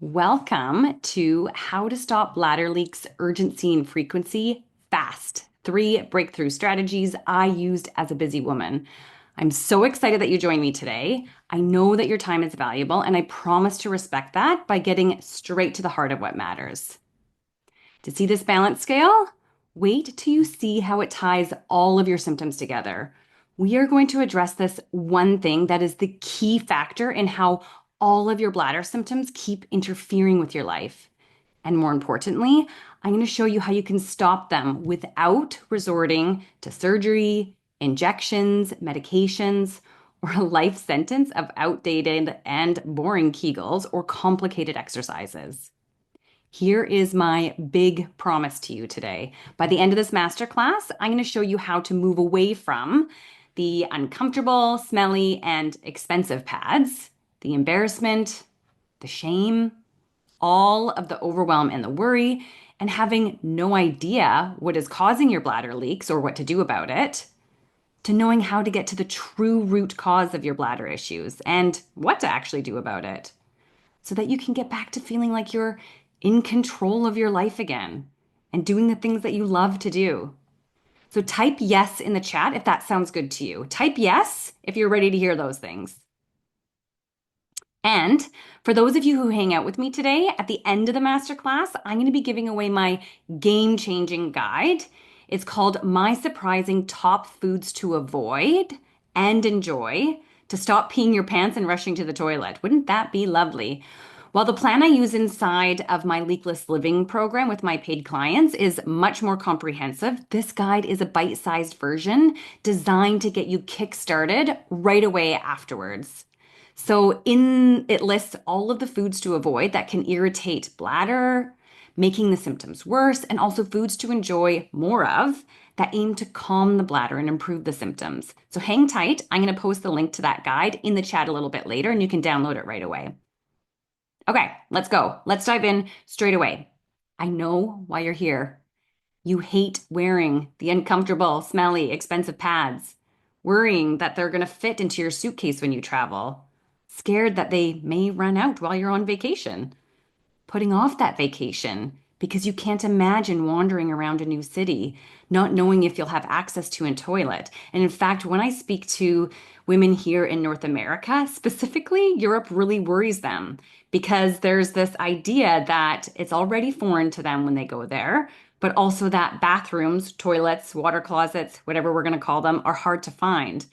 Welcome to How to Stop Bladder Leaks Urgency and Frequency Fast. 3 breakthrough strategies I used as a busy woman. I'm so excited that you joined me today. I know that your time is valuable, and I promise to respect that by getting straight to the heart of what matters. To see this balance scale? Wait till you see how it ties all of your symptoms together. We are going to address this one thing that is the key factor in how all of your bladder symptoms keep interfering with your life. And more importantly, I'm going to show you how you can stop them without resorting to surgery, injections, medications, or a life sentence of outdated and boring Kegels or complicated exercises. Here is my big promise to you today. By the end of this masterclass, I'm going to show you how to move away from the uncomfortable, smelly, and expensive pads, the embarrassment, the shame, all of the overwhelm and the worry, and having no idea what is causing your bladder leaks or what to do about it, to knowing how to get to the true root cause of your bladder issues and what to actually do about it so that you can get back to feeling like you're in control of your life again and doing the things that you love to do. So type yes in the chat if that sounds good to you. Type yes if you're ready to hear those things. And for those of you who hang out with me today, at the end of the masterclass, I'm going to be giving away my game-changing guide. It's called My Surprising Top Foods to Avoid and Enjoy to Stop Peeing Your Pants and Rushing to the Toilet. Wouldn't that be lovely? While the plan I use inside of my Leakless Living program with my paid clients is much more comprehensive, this guide is a bite-sized version designed to get you kick-started right away afterwards. So it lists all of the foods to avoid that can irritate bladder, making the symptoms worse, and also foods to enjoy more of that aim to calm the bladder and improve the symptoms. So hang tight. I'm going to post the link to that guide in the chat a little bit later, and you can download it right away. Okay, let's go. Let's dive in straight away. I know why you're here. You hate wearing the uncomfortable, smelly, expensive pads, worrying that they're going to fit into your suitcase when you travel, scared that they may run out while you're on vacation, putting off that vacation because you can't imagine wandering around a new city, not knowing if you'll have access to a toilet. And in fact, when I speak to women here in North America, specifically, Europe really worries them because there's this idea that it's already foreign to them when they go there, but also that bathrooms, toilets, water closets, whatever we're going to call them, are hard to find.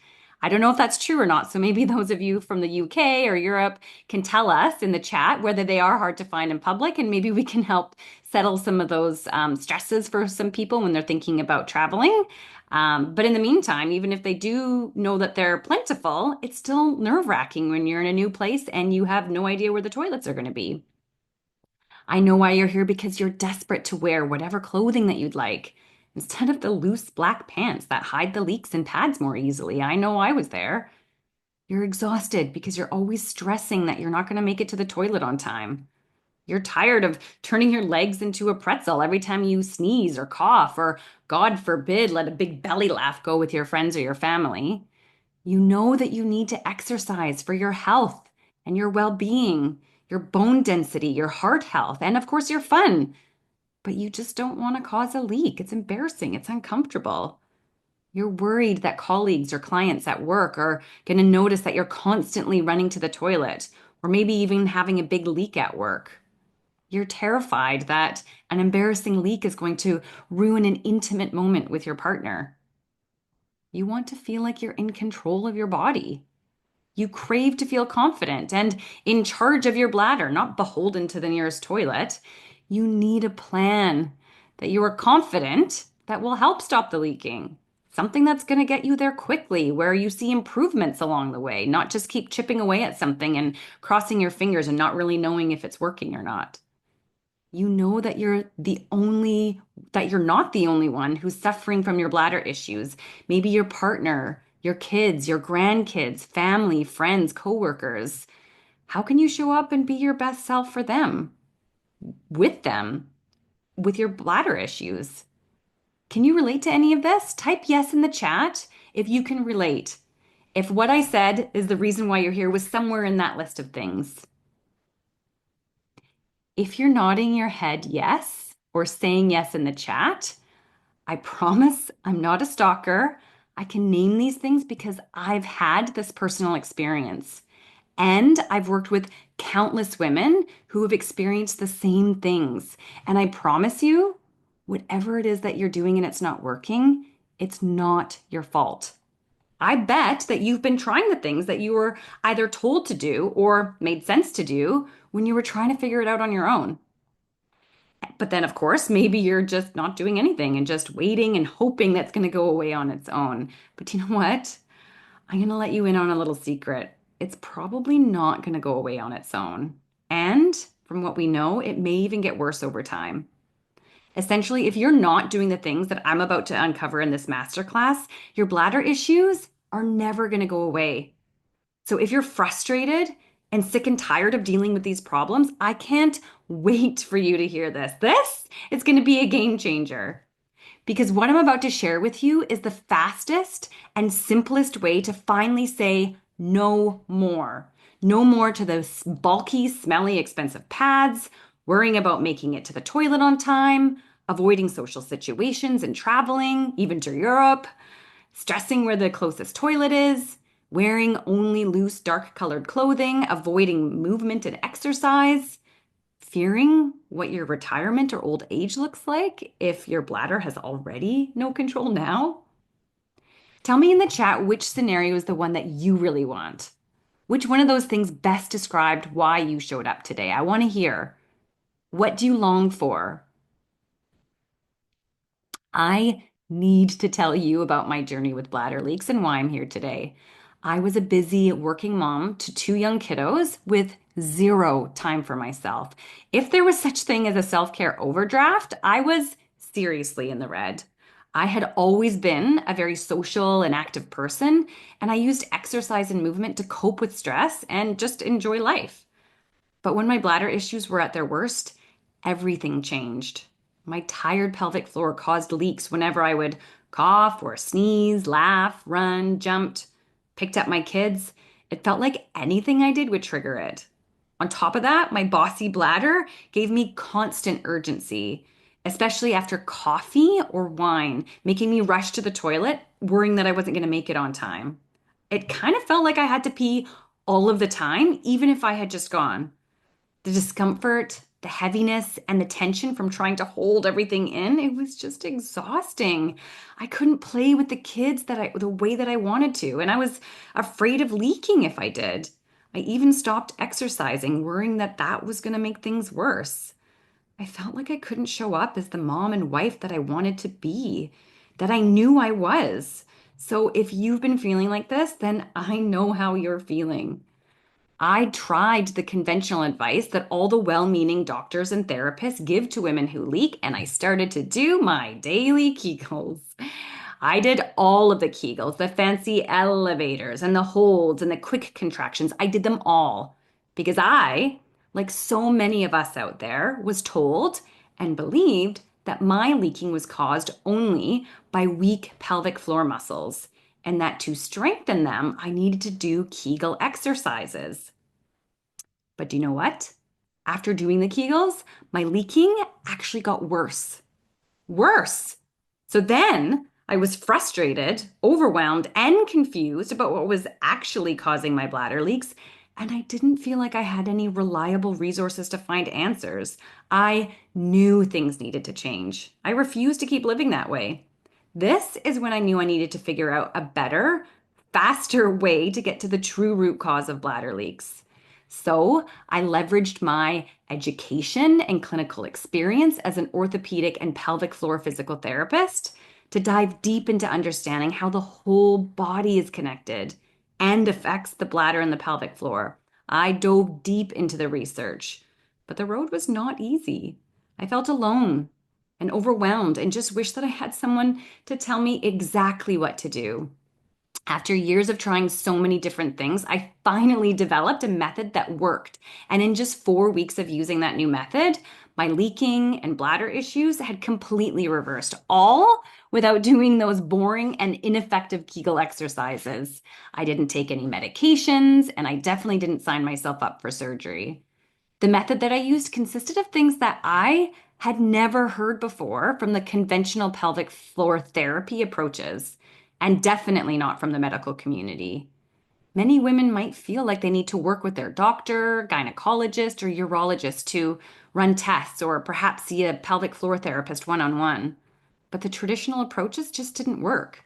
I don't know if that's true or not. So maybe those of you from the UK or Europe can tell us in the chat whether they are hard to find in public, and maybe we can help settle some of those stresses for some people when they're thinking about traveling. But in the meantime, even if they do know that they're plentiful, it's still nerve-wracking when you're in a new place and you have no idea where the toilets are going to be. I know why you're here because you're desperate to wear whatever clothing that you'd like instead of the loose black pants that hide the leaks and pads more easily. I know I was there. You're exhausted because you're always stressing that you're not going to make it to the toilet on time. You're tired of turning your legs into a pretzel every time you sneeze or cough, or God forbid, let a big belly laugh go with your friends or your family. You know that you need to exercise for your health and your well-being, your bone density, your heart health, and of course, your fun. But you just don't want to cause a leak. It's embarrassing. It's uncomfortable. You're worried that colleagues or clients at work are going to notice that you're constantly running to the toilet, or maybe even having a big leak at work. You're terrified that an embarrassing leak is going to ruin an intimate moment with your partner. You want to feel like you're in control of your body. You crave to feel confident and in charge of your bladder, not beholden to the nearest toilet. You need a plan that you are confident that will help stop the leaking. Something that's going to get you there quickly, where you see improvements along the way, not just keep chipping away at something and crossing your fingers and not really knowing if it's working or not. You know that you're not the only one who's suffering from your bladder issues. Maybe your partner, your kids, your grandkids, family, friends, coworkers. How can you show up and be your best self for them, with your bladder issues? Can you relate to any of this? Type yes in the chat if you can relate. If what I said is the reason why you're here was somewhere in that list of things. If you're nodding your head yes or saying yes in the chat, I promise I'm not a stalker. I can name these things because I've had this personal experience. And I've worked with countless women who have experienced the same things. And I promise you, whatever it is that you're doing and it's not working, it's not your fault. I bet that you've been trying the things that you were either told to do or made sense to do when you were trying to figure it out on your own. But then, of course, maybe you're just not doing anything and just waiting and hoping that's going to go away on its own. But you know what? I'm going to let you in on a little secret. It's probably not going to go away on its own. And from what we know, it may even get worse over time. Essentially, if you're not doing the things that I'm about to uncover in this masterclass, your bladder issues are never going to go away. So if you're frustrated and sick and tired of dealing with these problems, I can't wait for you to hear this. This is going to be a game changer. Because what I'm about to share with you is the fastest and simplest way to finally say no more. No more to those bulky, smelly, expensive pads, worrying about making it to the toilet on time, avoiding social situations and traveling, even to Europe, stressing where the closest toilet is, wearing only loose, dark colored clothing, avoiding movement and exercise, fearing what your retirement or old age looks like if your bladder has already no control now? Tell me in the chat which scenario is the one that you really want. Which one of those things best described why you showed up today? I want to hear. What do you long for? I need to tell you about my journey with bladder leaks and why I'm here today. I was a busy working mom to two young kiddos with zero time for myself. If there was such thing as a self-care overdraft, I was seriously in the red. I had always been a very social and active person, and I used exercise and movement to cope with stress and just enjoy life. But when my bladder issues were at their worst, everything changed. My tired pelvic floor caused leaks whenever I would cough or sneeze, laugh, run, jumped, picked up my kids. It felt like anything I did would trigger it. On top of that, my bossy bladder gave me constant urgency, especially after coffee or wine, making me rush to the toilet, worrying that I wasn't going to make it on time. It kind of felt like I had to pee all of the time, even if I had just gone. The discomfort, the heaviness, and the tension from trying to hold everything in, it was just exhausting. I couldn't play with the kids the way that I wanted to, and I was afraid of leaking if I did. I even stopped exercising, worrying that that was going to make things worse. I felt like I couldn't show up as the mom and wife that I wanted to be, that I knew I was. So if you've been feeling like this, then I know how you're feeling. I tried the conventional advice that all the well-meaning doctors and therapists give to women who leak, and I started to do my daily Kegels. I did all of the Kegels, the fancy elevators and the holds and the quick contractions. I did them all because I, like so many of us out there, was told and believed that my leaking was caused only by weak pelvic floor muscles, and that to strengthen them, I needed to do Kegel exercises. But do you know what? After doing the Kegels, my leaking actually got worse. Worse. So then I was frustrated, overwhelmed, and confused about what was actually causing my bladder leaks. And I didn't feel like I had any reliable resources to find answers. I knew things needed to change. I refused to keep living that way. This is when I knew I needed to figure out a better, faster way to get to the true root cause of bladder leaks. So I leveraged my education and clinical experience as an orthopedic and pelvic floor physical therapist to dive deep into understanding how the whole body is connected and affects the bladder and the pelvic floor. I dove deep into the research, but the road was not easy. I felt alone and overwhelmed and just wished that I had someone to tell me exactly what to do. After years of trying so many different things, I finally developed a method that worked. And in just 4 weeks of using that new method, my leaking and bladder issues had completely reversed, all without doing those boring and ineffective Kegel exercises. I didn't take any medications, and I definitely didn't sign myself up for surgery. The method that I used consisted of things that I had never heard before from the conventional pelvic floor therapy approaches, and definitely not from the medical community. Many women might feel like they need to work with their doctor, gynecologist, or urologist to run tests or perhaps see a pelvic floor therapist one on one. But the traditional approaches just didn't work.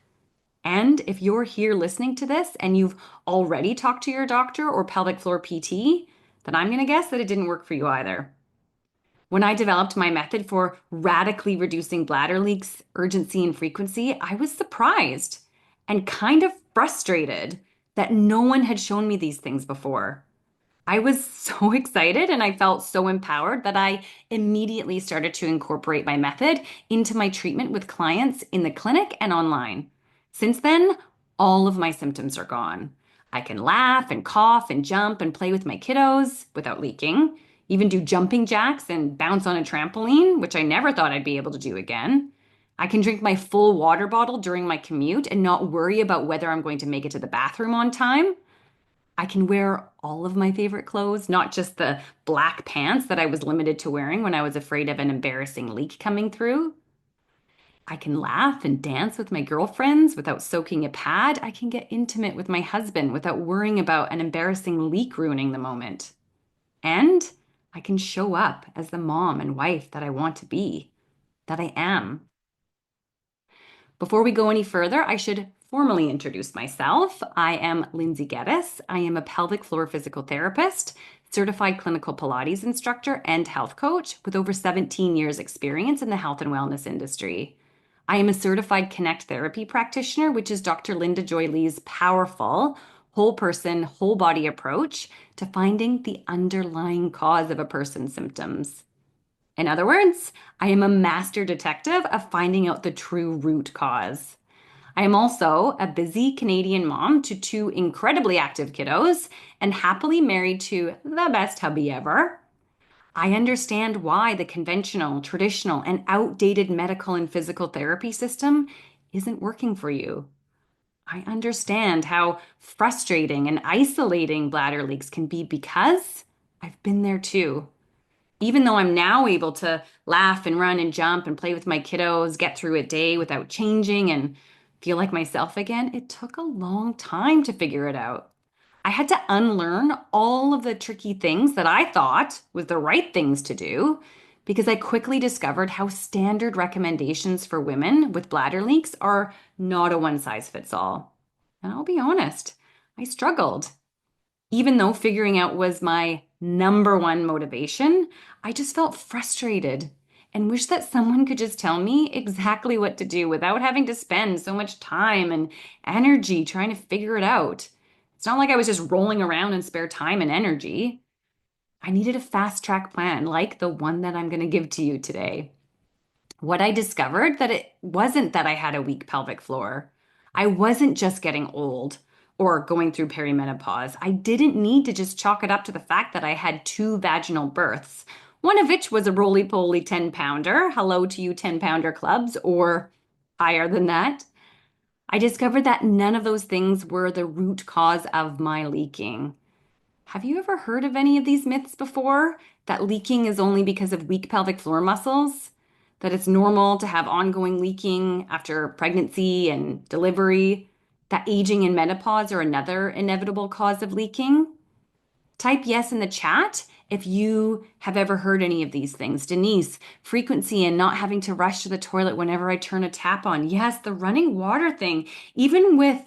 And if you're here listening to this and you've already talked to your doctor or pelvic floor PT, then I'm going to guess that it didn't work for you either. When I developed my method for radically reducing bladder leaks, urgency, and frequency, I was surprised and kind of frustrated that no one had shown me these things before. I was so excited and I felt so empowered that I immediately started to incorporate my method into my treatment with clients in the clinic and online. Since then, all of my symptoms are gone. I can laugh and cough and jump and play with my kiddos without leaking, even do jumping jacks and bounce on a trampoline, which I never thought I'd be able to do again. I can drink my full water bottle during my commute and not worry about whether I'm going to make it to the bathroom on time. I can wear all of my favorite clothes, not just the black pants that I was limited to wearing when I was afraid of an embarrassing leak coming through. I can laugh and dance with my girlfriends without soaking a pad. I can get intimate with my husband without worrying about an embarrassing leak ruining the moment. And I can show up as the mom and wife that I want to be, that I am. Before we go any further, I should formally introduce myself. I am Lindsay Geddes. I am a pelvic floor physical therapist, certified clinical Pilates instructor, and health coach with over 17 years' experience in the health and wellness industry. I am a certified Connect therapy practitioner, which is Dr. Linda Joy Lee's powerful whole person, whole body approach to finding the underlying cause of a person's symptoms. In other words, I am a master detective of finding out the true root cause. I am also a busy Canadian mom to two incredibly active kiddos and happily married to the best hubby ever. I understand why the conventional, traditional, and outdated medical and physical therapy system isn't working for you. I understand how frustrating and isolating bladder leaks can be because I've been there too. Even though I'm now able to laugh and run and jump and play with my kiddos, get through a day without changing and feel like myself again, it took a long time to figure it out. I had to unlearn all of the tricky things that I thought was the right things to do because I quickly discovered how standard recommendations for women with bladder leaks are not a one size fits all. And I'll be honest, I struggled. Even though figuring out was my number one motivation, I just felt frustrated and wish that someone could just tell me exactly what to do without having to spend so much time and energy trying to figure it out. It's not like I was just rolling around in spare time and energy. I needed a fast track plan like the one that I'm going to give to you today. What I discovered that it wasn't that I had a weak pelvic floor. I wasn't just getting old or going through perimenopause. I didn't need to just chalk it up to the fact that I had two vaginal births, one of which was a roly-poly 10-pounder. Hello to you 10-pounder clubs or higher than that. I discovered that none of those things were the root cause of my leaking. Have you ever heard of any of these myths before? That leaking is only because of weak pelvic floor muscles? That it's normal to have ongoing leaking after pregnancy and delivery? That aging and menopause are another inevitable cause of leaking? Type yes in the chat if you have ever heard any of these things. Denise, frequency and not having to rush to the toilet whenever I turn a tap on. Yes, the running water thing, even with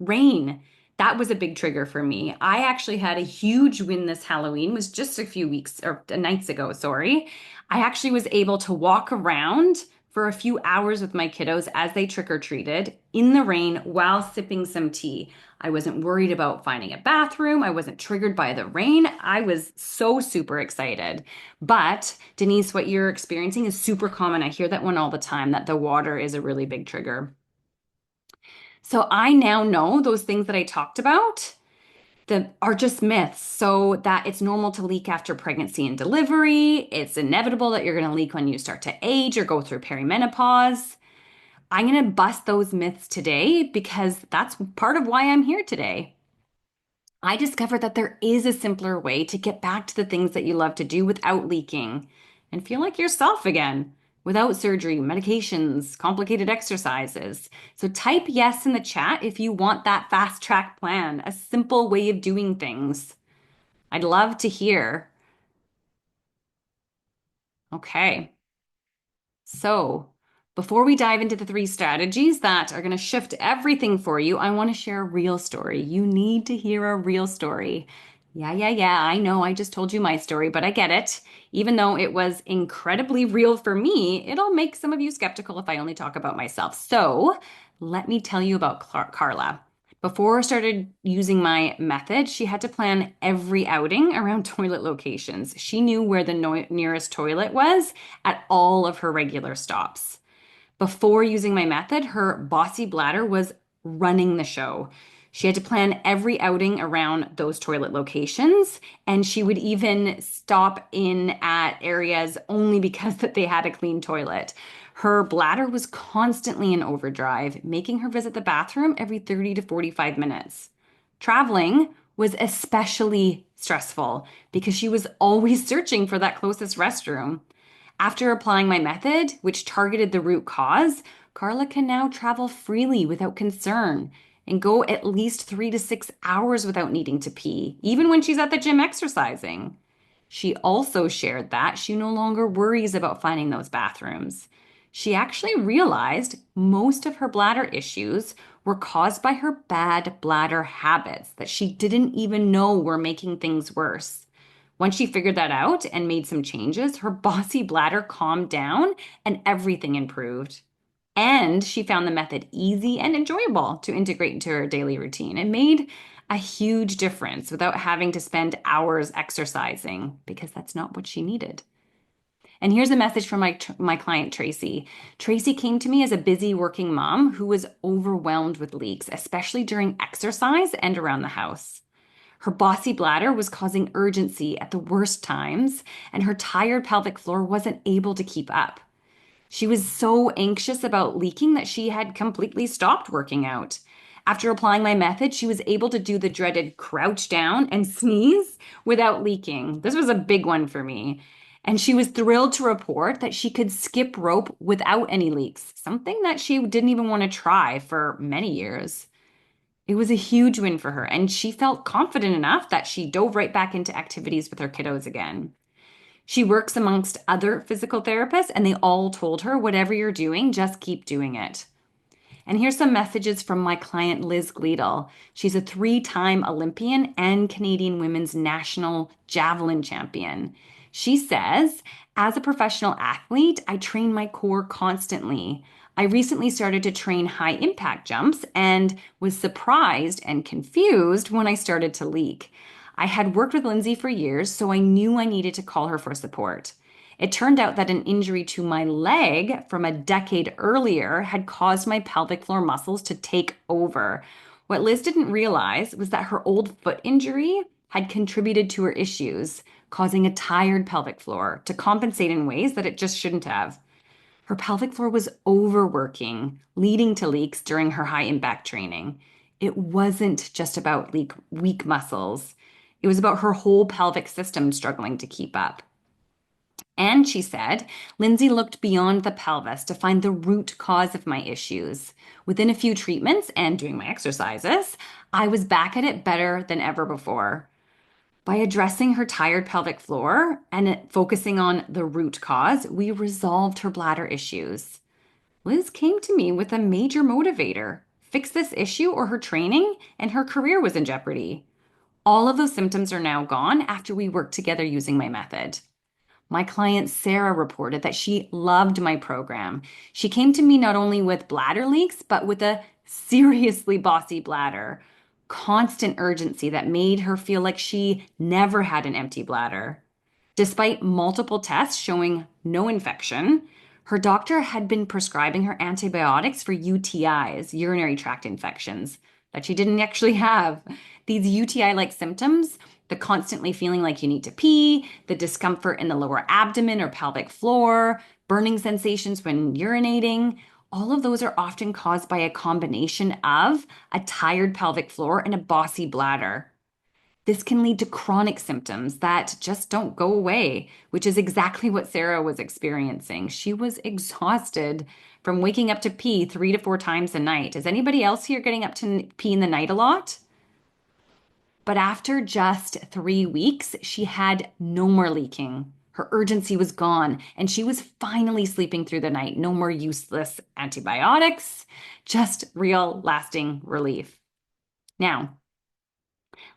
rain, that was a big trigger for me. I actually had a huge win this Halloween, was just a few weeks or nights ago, sorry. I actually was able to walk around for a few hours with my kiddos as they trick or treated in the rain while sipping some tea. I wasn't worried about finding a bathroom. I wasn't triggered by the rain. I was so super excited. But Denise, what you're experiencing is super common. I hear that one all the time, that the water is a really big trigger. So I now know those things that I talked about that are just myths. So that it's normal to leak after pregnancy and delivery. It's inevitable that you're going to leak when you start to age or go through perimenopause. I'm going to bust those myths today because that's part of why I'm here today. I discovered that there is a simpler way to get back to the things that you love to do without leaking and feel like yourself again, without surgery, medications, complicated exercises. So type yes in the chat if you want that fast track plan, a simple way of doing things. I'd love to hear. Okay. So, before we dive into the three strategies that are going to shift everything for you, I want to share a real story. You need to hear a real story. Yeah. I know I just told you my story, but I get it. Even though it was incredibly real for me, it'll make some of you skeptical if I only talk about myself. So, let me tell you about Carla. Before I started using my method, she had to plan every outing around toilet locations. She knew where the nearest toilet was at all of her regular stops. Before using my method, her bossy bladder was running the show. She had to plan every outing around those toilet locations, and she would even stop in at areas only because that they had a clean toilet. Her bladder was constantly in overdrive, making her visit the bathroom every 30 to 45 minutes. Traveling was especially stressful because she was always searching for that closest restroom. After applying my method, which targeted the root cause, Carla can now travel freely without concern and go at least 3 to 6 hours without needing to pee, even when she's at the gym exercising. She also shared that she no longer worries about finding those bathrooms. She actually realized most of her bladder issues were caused by her bad bladder habits that she didn't even know were making things worse. Once she figured that out and made some changes, her bossy bladder calmed down and everything improved. And she found the method easy and enjoyable to integrate into her daily routine. It made a huge difference without having to spend hours exercising because that's not what she needed. And here's a message from my client Tracy. Tracy came to me as a busy working mom who was overwhelmed with leaks, especially during exercise and around the house. Her bossy bladder was causing urgency at the worst times, and her tired pelvic floor wasn't able to keep up. She was so anxious about leaking that she had completely stopped working out. After applying my method, she was able to do the dreaded crouch down and sneeze without leaking. This was a big one for me. And she was thrilled to report that she could skip rope without any leaks, something that she didn't even want to try for many years. It was a huge win for her, and she felt confident enough that she dove right back into activities with her kiddos again. She works amongst other physical therapists, and they all told her, whatever you're doing, just keep doing it. And here's some messages from my client, Liz Gleedle. She's a 3-time Olympian and Canadian women's national javelin champion. She says, as a professional athlete, I train my core constantly. I recently started to train high impact jumps and was surprised and confused when I started to leak. I had worked with Lindsay for years, so I knew I needed to call her for support. It turned out that an injury to my leg from a decade earlier had caused my pelvic floor muscles to take over. What Liz didn't realize was that her old foot injury had contributed to her issues, causing a tired pelvic floor to compensate in ways that it just shouldn't have. Her pelvic floor was overworking, leading to leaks during her high impact training. It wasn't just about weak muscles. It was about her whole pelvic system struggling to keep up. And she said, Lindsay looked beyond the pelvis to find the root cause of my issues. Within a few treatments and doing my exercises, I was back at it better than ever before. By addressing her tired pelvic floor and focusing on the root cause, we resolved her bladder issues. Liz came to me with a major motivator. Fix this issue or her training and her career was in jeopardy. All of those symptoms are now gone after we worked together using my method. My client Sarah reported that she loved my program. She came to me not only with bladder leaks, but with a seriously bossy bladder, constant urgency that made her feel like she never had an empty bladder. Despite multiple tests showing no infection, her doctor had been prescribing her antibiotics for UTIs, urinary tract infections, that she didn't actually have. These UTI-like symptoms, the constantly feeling like you need to pee, the discomfort in the lower abdomen or pelvic floor, burning sensations when urinating, all of those are often caused by a combination of a tired pelvic floor and a bossy bladder. This can lead to chronic symptoms that just don't go away, which is exactly what Sarah was experiencing. She was exhausted from waking up to pee 3 to 4 times a night. Is anybody else here getting up to pee in the night a lot? But after just 3 weeks, she had no more leaking. Her urgency was gone, and she was finally sleeping through the night. No more useless antibiotics, just real lasting relief. Now,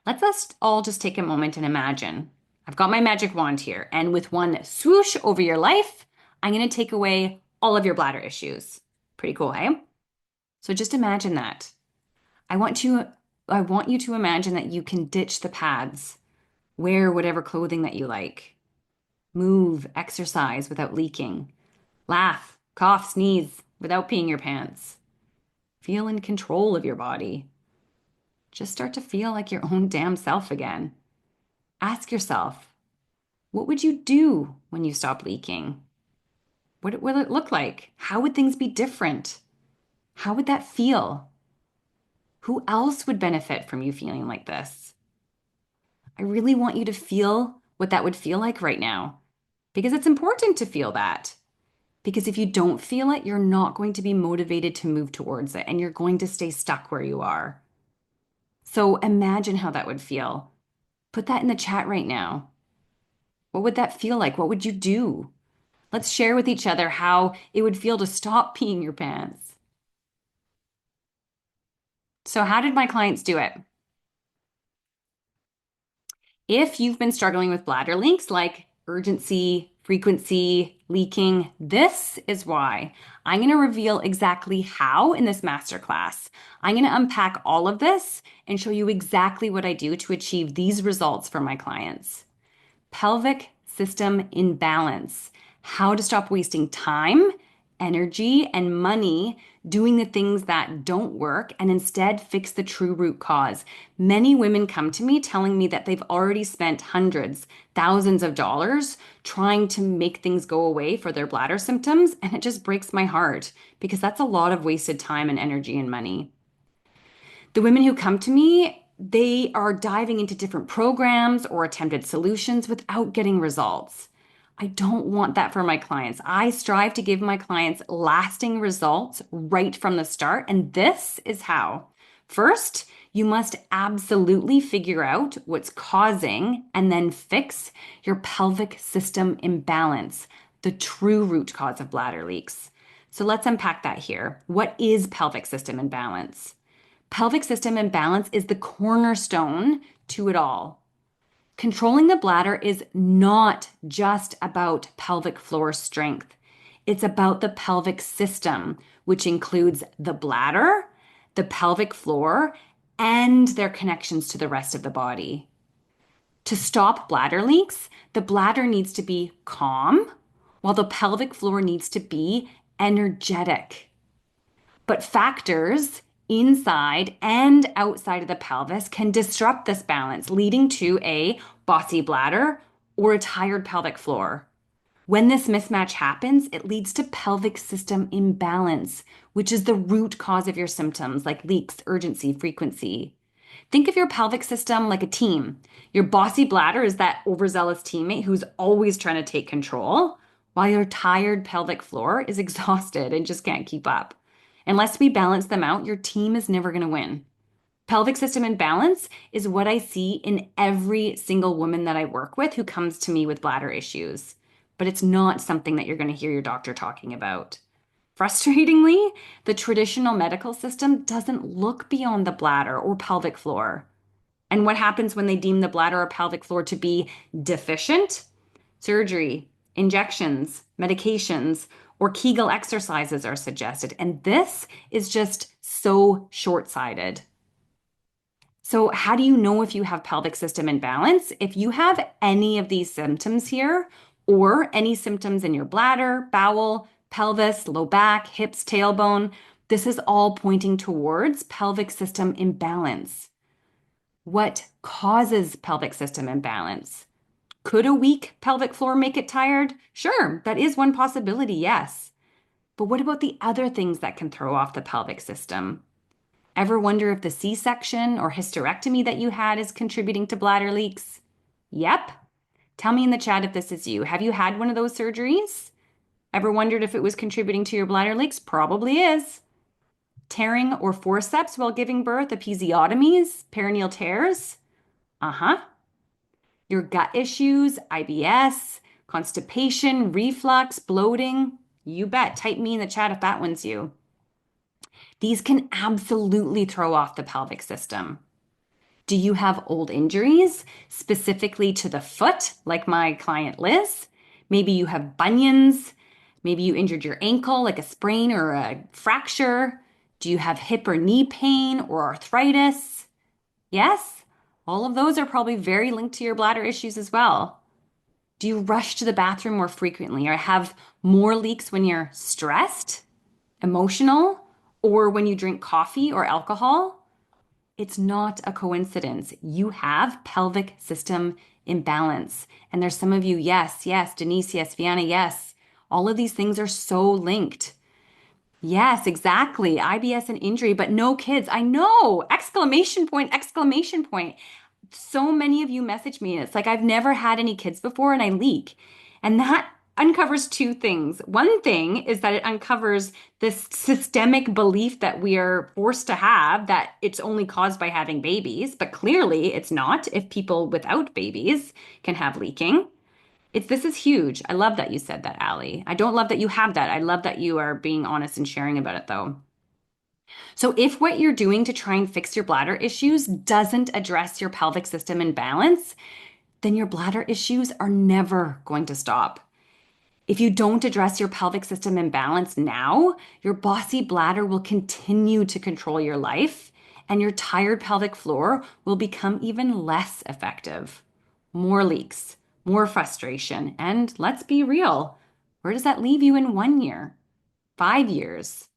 let's us all just take a moment and imagine. I've got my magic wand here, and with one swoosh over your life, I'm going to take away all of your bladder issues. Pretty cool, hey? So just imagine that. I want you I want you to imagine that you can ditch the pads, wear whatever clothing that you like, move, exercise without leaking, laugh, cough, sneeze without peeing your pants. Feel in control of your body. Just start to feel like your own damn self again. Ask yourself, what would you do when you stop leaking? What will it look like? How would things be different? How would that feel? Who else would benefit from you feeling like this? I really want you to feel what that would feel like right now because it's important to feel that. Because if you don't feel it, you're not going to be motivated to move towards it and you're going to stay stuck where you are. So imagine how that would feel. Put that in the chat right now. What would that feel like? What would you do? Let's share with each other how it would feel to stop peeing your pants. So, how did my clients do it? If you've been struggling with bladder leaks like urgency, frequency, leaking, this is why. I'm going to reveal exactly how in this masterclass. I'm going to unpack all of this and show you exactly what I do to achieve these results for my clients. Pelvic system imbalance, how to stop wasting time, energy, and money doing the things that don't work and instead fix the true root cause. Many women come to me telling me that they've already spent hundreds, thousands of dollars trying to make things go away for their bladder symptoms, and it just breaks my heart because that's a lot of wasted time and energy and money. The women who come to me, they are diving into different programs or attempted solutions without getting results. I don't want that for my clients. I strive to give my clients lasting results right from the start, and this is how. First, you must absolutely figure out what's causing and then fix your pelvic system imbalance, the true root cause of bladder leaks. So let's unpack that here. What is pelvic system imbalance? Pelvic system imbalance is the cornerstone to it all. Controlling the bladder is not just about pelvic floor strength. It's about the pelvic system, which includes the bladder, the pelvic floor, and their connections to the rest of the body. To stop bladder leaks, the bladder needs to be calm, while the pelvic floor needs to be energetic. But factors inside and outside of the pelvis can disrupt this balance, leading to a bossy bladder or a tired pelvic floor. When this mismatch happens, it leads to pelvic system imbalance, which is the root cause of your symptoms like leaks, urgency, frequency. Think of your pelvic system like a team. Your bossy bladder is that overzealous teammate who's always trying to take control, while your tired pelvic floor is exhausted and just can't keep up. Unless we balance them out, your team is never going to win. Pelvic system imbalance is what I see in every single woman that I work with who comes to me with bladder issues. But it's not something that you're going to hear your doctor talking about. Frustratingly, the traditional medical system doesn't look beyond the bladder or pelvic floor. And what happens when they deem the bladder or pelvic floor to be deficient? Surgery, injections, medications, or Kegel exercises are suggested. And this is just so short sighted. So, how do you know if you have pelvic system imbalance? If you have any of these symptoms here, or any symptoms in your bladder, bowel, pelvis, low back, hips, tailbone, this is all pointing towards pelvic system imbalance. What causes pelvic system imbalance? Could a weak pelvic floor make it tired? Sure, that is one possibility, yes. But what about the other things that can throw off the pelvic system? Ever wonder if the C-section or hysterectomy that you had is contributing to bladder leaks? Yep. Tell me in the chat if this is you. Have you had one of those surgeries? Ever wondered if it was contributing to your bladder leaks? Probably is. Tearing or forceps while giving birth, episiotomies, perineal tears? Uh-huh. Your gut issues, IBS, constipation, reflux, bloating? You bet. Type me in the chat if that one's you. These can absolutely throw off the pelvic system. Do you have old injuries, specifically to the foot, like my client Liz? Maybe you have bunions. Maybe you injured your ankle, like a sprain or a fracture. Do you have hip or knee pain or arthritis? Yes, all of those are probably very linked to your bladder issues as well. Do you rush to the bathroom more frequently or have more leaks when you're stressed, emotional, or when you drink coffee or alcohol? It's not a coincidence. You have pelvic system imbalance. And there's some of you, yes, yes, Denise, yes, Vienna, yes. All of these things are so linked. Yes, exactly. IBS and injury, but no kids. I know. Exclamation point, exclamation point. So many of you message me, and it's like, I've never had any kids before and I leak. And that uncovers two things. One thing is that it uncovers this systemic belief that we are forced to have that it's only caused by having babies, but clearly it's not if people without babies can have leaking. This is huge. I love that you said that, Allie. I don't love that you have that. I love that you are being honest and sharing about it though. So if what you're doing to try and fix your bladder issues doesn't address your pelvic system imbalance, then your bladder issues are never going to stop. If you don't address your pelvic system imbalance now, your bossy bladder will continue to control your life, and your tired pelvic floor will become even less effective. More leaks, more frustration, and let's be real, where does that leave you in 1 year, 5 years?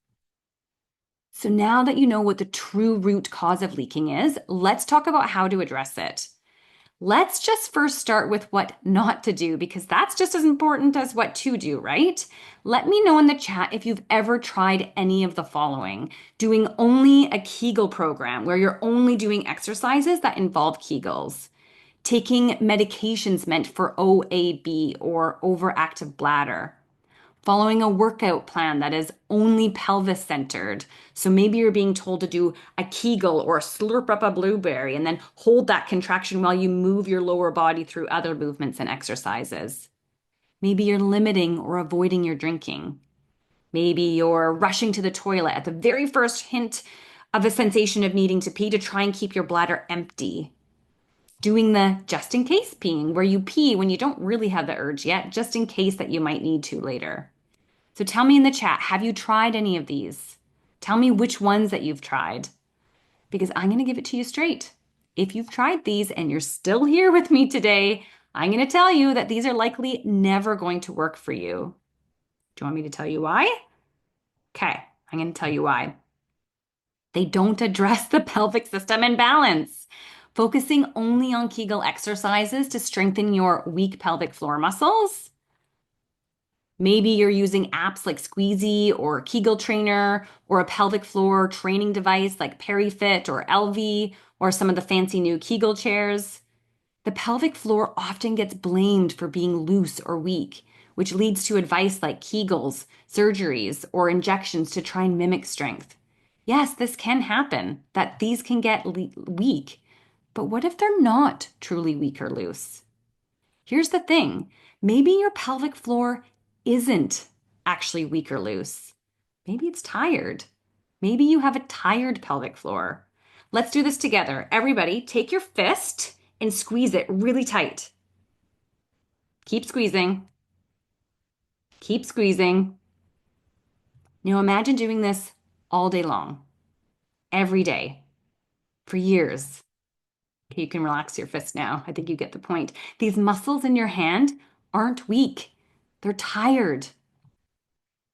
So now that you know what the true root cause of leaking is, let's talk about how to address it. Let's just first start with what not to do because that's just as important as what to do, right? Let me know in the chat if you've ever tried any of the following. Doing only a Kegel program where you're only doing exercises that involve Kegels. Taking medications meant for OAB or overactive bladder. Following a workout plan that is only pelvis centered. So maybe you're being told to do a Kegel or slurp up a blueberry and then hold that contraction while you move your lower body through other movements and exercises. Maybe you're limiting or avoiding your drinking. Maybe you're rushing to the toilet at the very first hint of a sensation of needing to pee to try and keep your bladder empty. Doing the just in case peeing, where you pee when you don't really have the urge yet, just in case that you might need to later. So tell me in the chat, have you tried any of these? Tell me which ones that you've tried, because I'm going to give it to you straight. If you've tried these and you're still here with me today, I'm going to tell you that these are likely never going to work for you. Do you want me to tell you why? Okay, I'm going to tell you why. They don't address the pelvic system imbalance. Focusing only on Kegel exercises to strengthen your weak pelvic floor muscles. Maybe you're using apps like Squeezy or Kegel Trainer or a pelvic floor training device like PeriFit or LV or some of the fancy new Kegel chairs. The pelvic floor often gets blamed for being loose or weak, which leads to advice like Kegels, surgeries, or injections to try and mimic strength. Yes, this can happen, that these can get weak, but what if they're not truly weak or loose? Here's the thing. Maybe your pelvic floor isn't actually weak or loose. Maybe it's tired. Maybe you have a tired pelvic floor. Let's do this together. Everybody, take your fist and squeeze it really tight. Keep squeezing. Keep squeezing. Now imagine doing this all day long, every day, for years. Okay, you can relax your fist now. I think you get the point. These muscles in your hand aren't weak. They're tired.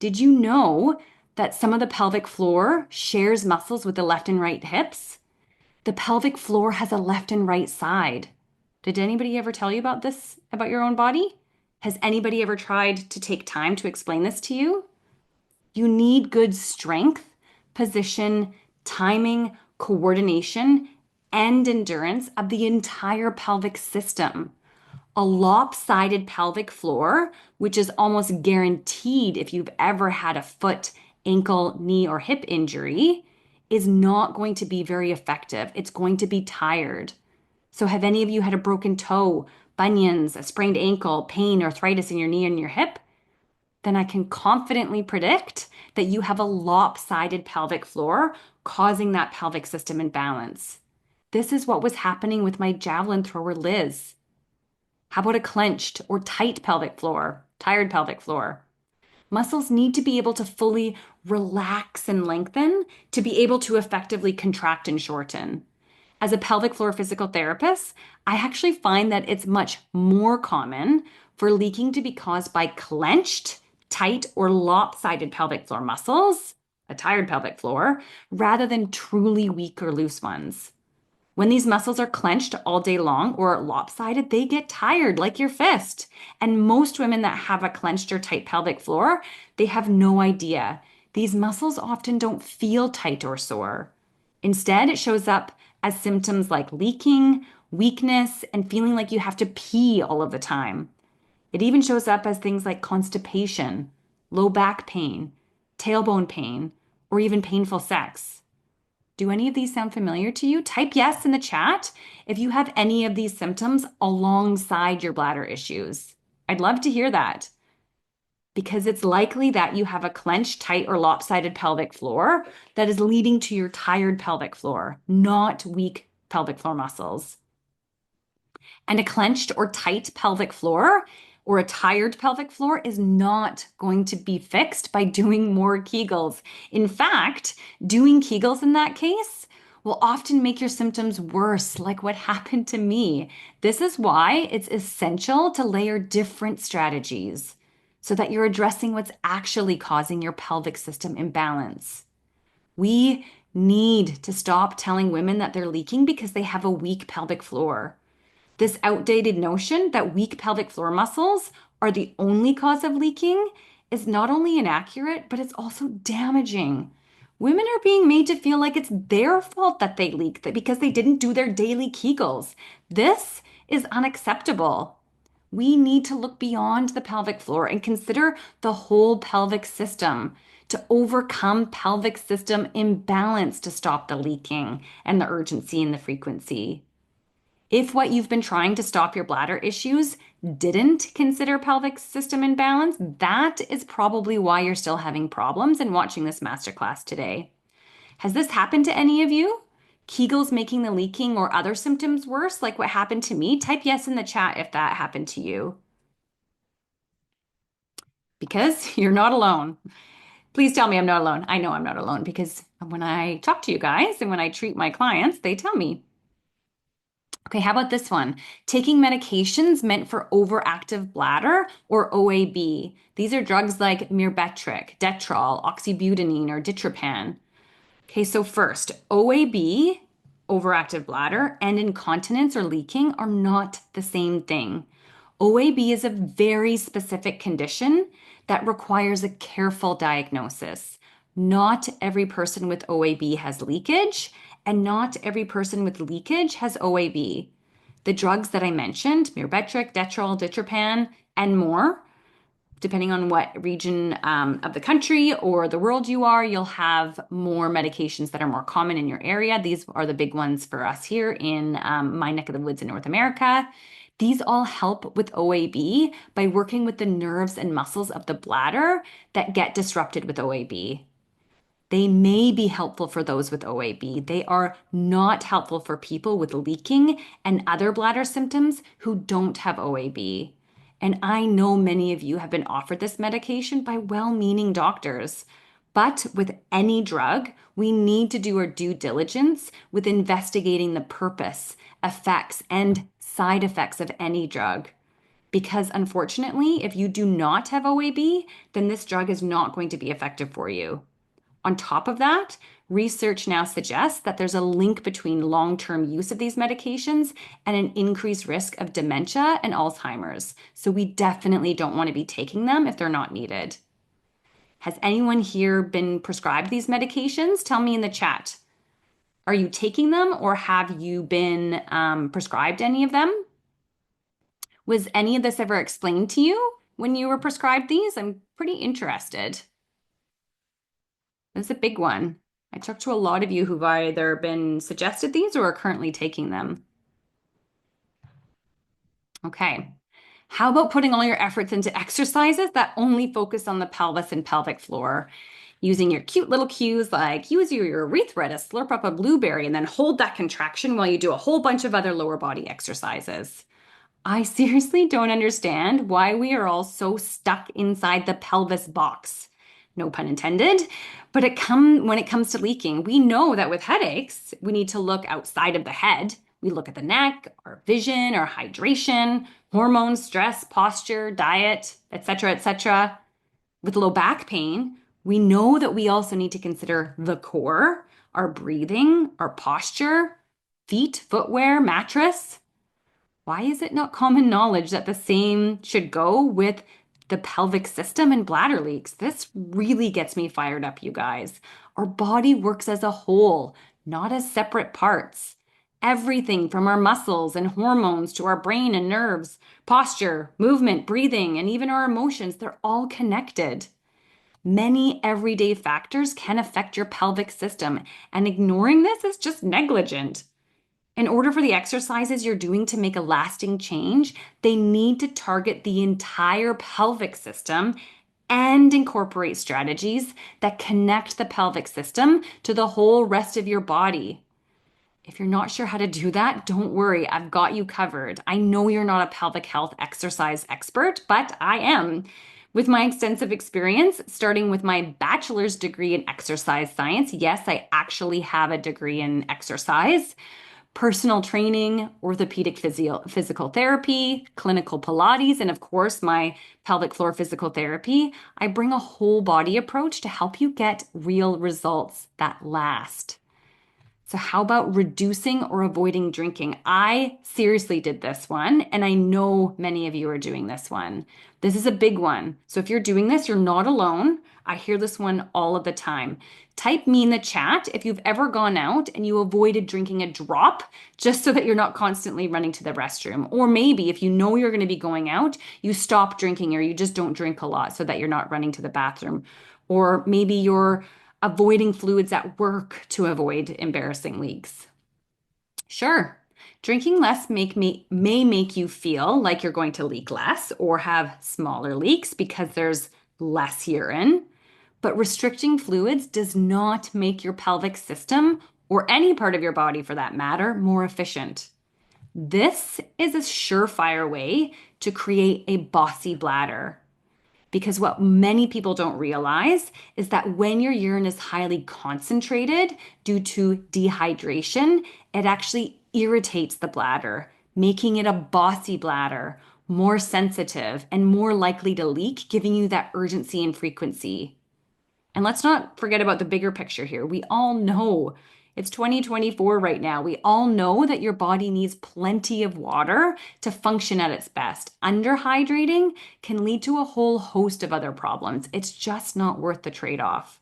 Did you know that some of the pelvic floor shares muscles with the left and right hips? The pelvic floor has a left and right side. Did anybody ever tell you about this, about your own body? Has anybody ever tried to take time to explain this to you? You need good strength, position, timing, coordination, and endurance of the entire pelvic system. A lopsided pelvic floor, which is almost guaranteed if you've ever had a foot, ankle, knee, or hip injury, is not going to be very effective. It's going to be tired. So, have any of you had a broken toe, bunions, a sprained ankle, pain, arthritis in your knee and your hip? Then I can confidently predict that you have a lopsided pelvic floor causing that pelvic system imbalance. This is what was happening with my javelin thrower, Liz. How about a clenched or tight pelvic floor, tired pelvic floor? Muscles need to be able to fully relax and lengthen to be able to effectively contract and shorten. As a pelvic floor physical therapist, I actually find that it's much more common for leaking to be caused by clenched, tight, or lopsided pelvic floor muscles, a tired pelvic floor, rather than truly weak or loose ones. When these muscles are clenched all day long or lopsided, they get tired like your fist. And most women that have a clenched or tight pelvic floor, they have no idea. These muscles often don't feel tight or sore. Instead, it shows up as symptoms like leaking, weakness, and feeling like you have to pee all of the time. It even shows up as things like constipation, low back pain, tailbone pain, or even painful sex. Do any of these sound familiar to you? Type yes in the chat if you have any of these symptoms alongside your bladder issues. I'd love to hear that because it's likely that you have a clenched, tight, or lopsided pelvic floor that is leading to your tired pelvic floor, not weak pelvic floor muscles. And a clenched or tight pelvic floor or a tired pelvic floor is not going to be fixed by doing more Kegels. In fact, doing Kegels in that case will often make your symptoms worse, like what happened to me. This is why it's essential to layer different strategies so that you're addressing what's actually causing your pelvic system imbalance. We need to stop telling women that they're leaking because they have a weak pelvic floor. This outdated notion that weak pelvic floor muscles are the only cause of leaking is not only inaccurate, but it's also damaging. Women are being made to feel like it's their fault that they leak, that because they didn't do their daily Kegels. This is unacceptable. We need to look beyond the pelvic floor and consider the whole pelvic system to overcome pelvic system imbalance to stop the leaking and the urgency and the frequency. If what you've been trying to stop your bladder issues didn't consider pelvic system imbalance, that is probably why you're still having problems and watching this masterclass today. Has this happened to any of you? Kegels making the leaking or other symptoms worse, like what happened to me? Type yes in the chat if that happened to you. Because you're not alone. Please tell me I'm not alone. I know I'm not alone because when I talk to you guys and when I treat my clients, they tell me. Okay, how about this one? Taking medications meant for overactive bladder or OAB. These are drugs like mirbetriq, Detrol, oxybutynine, or ditropan. Okay, so first, OAB, overactive bladder, and incontinence or leaking are not the same thing. OAB is a very specific condition that requires a careful diagnosis. Not every person with OAB has leakage, and not every person with leakage has OAB. The drugs that I mentioned, mirbetriq, Detrol, ditropan, and more, depending on what region of the country or the world you are, you'll have more medications that are more common in your area. These are the big ones for us here in my neck of the woods in North America. These all help with OAB by working with the nerves and muscles of the bladder that get disrupted with OAB. They may be helpful for those with OAB. They are not helpful for people with leaking and other bladder symptoms who don't have OAB. And I know many of you have been offered this medication by well-meaning doctors. But with any drug, we need to do our due diligence with investigating the purpose, effects, and side effects of any drug. Because unfortunately, if you do not have OAB, then this drug is not going to be effective for you. On top of that, research now suggests that there's a link between long-term use of these medications and an increased risk of dementia and Alzheimer's. So we definitely don't want to be taking them if they're not needed. Has anyone here been prescribed these medications? Tell me in the chat. Are you taking them or have you been prescribed any of them? Was any of this ever explained to you when you were prescribed these? I'm pretty interested. This is a big one. I talked to a lot of you who've either been suggested these or are currently taking them. Okay. How about putting all your efforts into exercises that only focus on the pelvis and pelvic floor? Using your cute little cues like use your urethra to slurp up a blueberry and then hold that contraction while you do a whole bunch of other lower body exercises. I seriously don't understand why we are all so stuck inside the pelvis box. No pun intended. But when it comes to leaking, we know that with headaches, we need to look outside of the head. We look at the neck, our vision, our hydration, hormones, stress, posture, diet, etc., etc. With low back pain, we know that we also need to consider the core, our breathing, our posture, feet, footwear, mattress. Why is it not common knowledge that the same should go with the pelvic system and bladder leaks? This really gets me fired up, you guys. Our body works as a whole, not as separate parts. Everything from our muscles and hormones to our brain and nerves, posture, movement, breathing, and even our emotions, they're all connected. Many everyday factors can affect your pelvic system, and ignoring this is just negligent. In order for the exercises you're doing to make a lasting change, they need to target the entire pelvic system and incorporate strategies that connect the pelvic system to the whole rest of your body. If you're not sure how to do that, don't worry, I've got you covered. I know you're not a pelvic health exercise expert, but I am. With my extensive experience, starting with my bachelor's degree in exercise science, yes, I actually have a degree in exercise, personal training, orthopedic physical therapy, clinical Pilates, and of course, my pelvic floor physical therapy, I bring a whole body approach to help you get real results that last. So, how about reducing or avoiding drinking? I seriously did this one, and I know many of you are doing this one. This is a big one. So, if you're doing this, you're not alone. I hear this one all of the time. Type me in the chat if you've ever gone out and you avoided drinking a drop just so that you're not constantly running to the restroom. Or maybe if you know you're going to be going out, you stop drinking or you just don't drink a lot so that you're not running to the bathroom. Or maybe you're avoiding fluids at work to avoid embarrassing leaks. Sure, drinking less may make you feel like you're going to leak less or have smaller leaks because there's less urine. But restricting fluids does not make your pelvic system, or any part of your body for that matter, more efficient. This is a surefire way to create a bossy bladder. Because what many people don't realize is that when your urine is highly concentrated due to dehydration, it actually irritates the bladder, making it a bossy bladder, more sensitive, and more likely to leak, giving you that urgency and frequency. And let's not forget about the bigger picture here. We all know it's 2024 right now. We all know that your body needs plenty of water to function at its best. Underhydrating can lead to a whole host of other problems. It's just not worth the trade-off.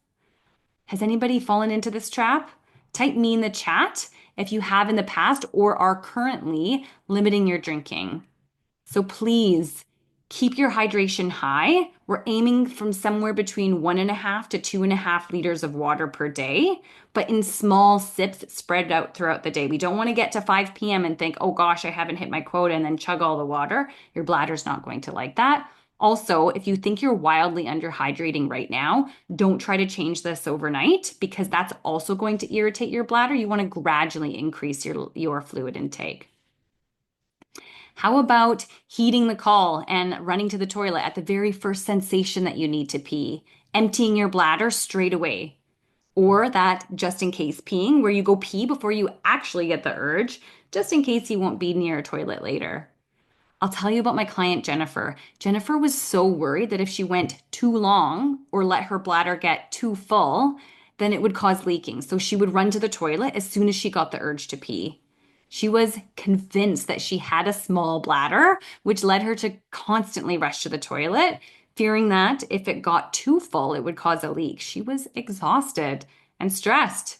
Has anybody fallen into this trap? Type me in the chat if you have in the past or are currently limiting your drinking. So please keep your hydration high. We're aiming from somewhere between 1.5 to 2.5 liters of water per day, but in small sips spread out throughout the day. We don't want to get to 5 p.m. and think, oh gosh, I haven't hit my quota and then chug all the water. Your bladder's not going to like that. Also, if you think you're wildly underhydrating right now, don't try to change this overnight because that's also going to irritate your bladder. You want to gradually increase your fluid intake. How about heeding the call and running to the toilet at the very first sensation that you need to pee, emptying your bladder straight away? Or that just in case peeing, where you go pee before you actually get the urge, just in case you won't be near a toilet later. I'll tell you about my client, Jennifer. Jennifer was so worried that if she went too long or let her bladder get too full, then it would cause leaking. So she would run to the toilet as soon as she got the urge to pee. She was convinced that she had a small bladder, which led her to constantly rush to the toilet, fearing that if it got too full, it would cause a leak. She was exhausted and stressed.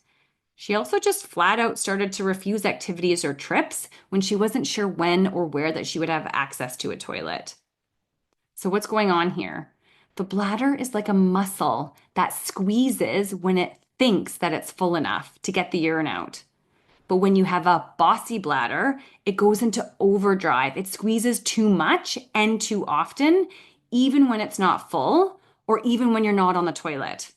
She also just flat out started to refuse activities or trips when she wasn't sure when or where that she would have access to a toilet. So, what's going on here? The bladder is like a muscle that squeezes when it thinks that it's full enough to get the urine out. But when you have a bossy bladder, it goes into overdrive. It squeezes too much and too often, even when it's not full or even when you're not on the toilet.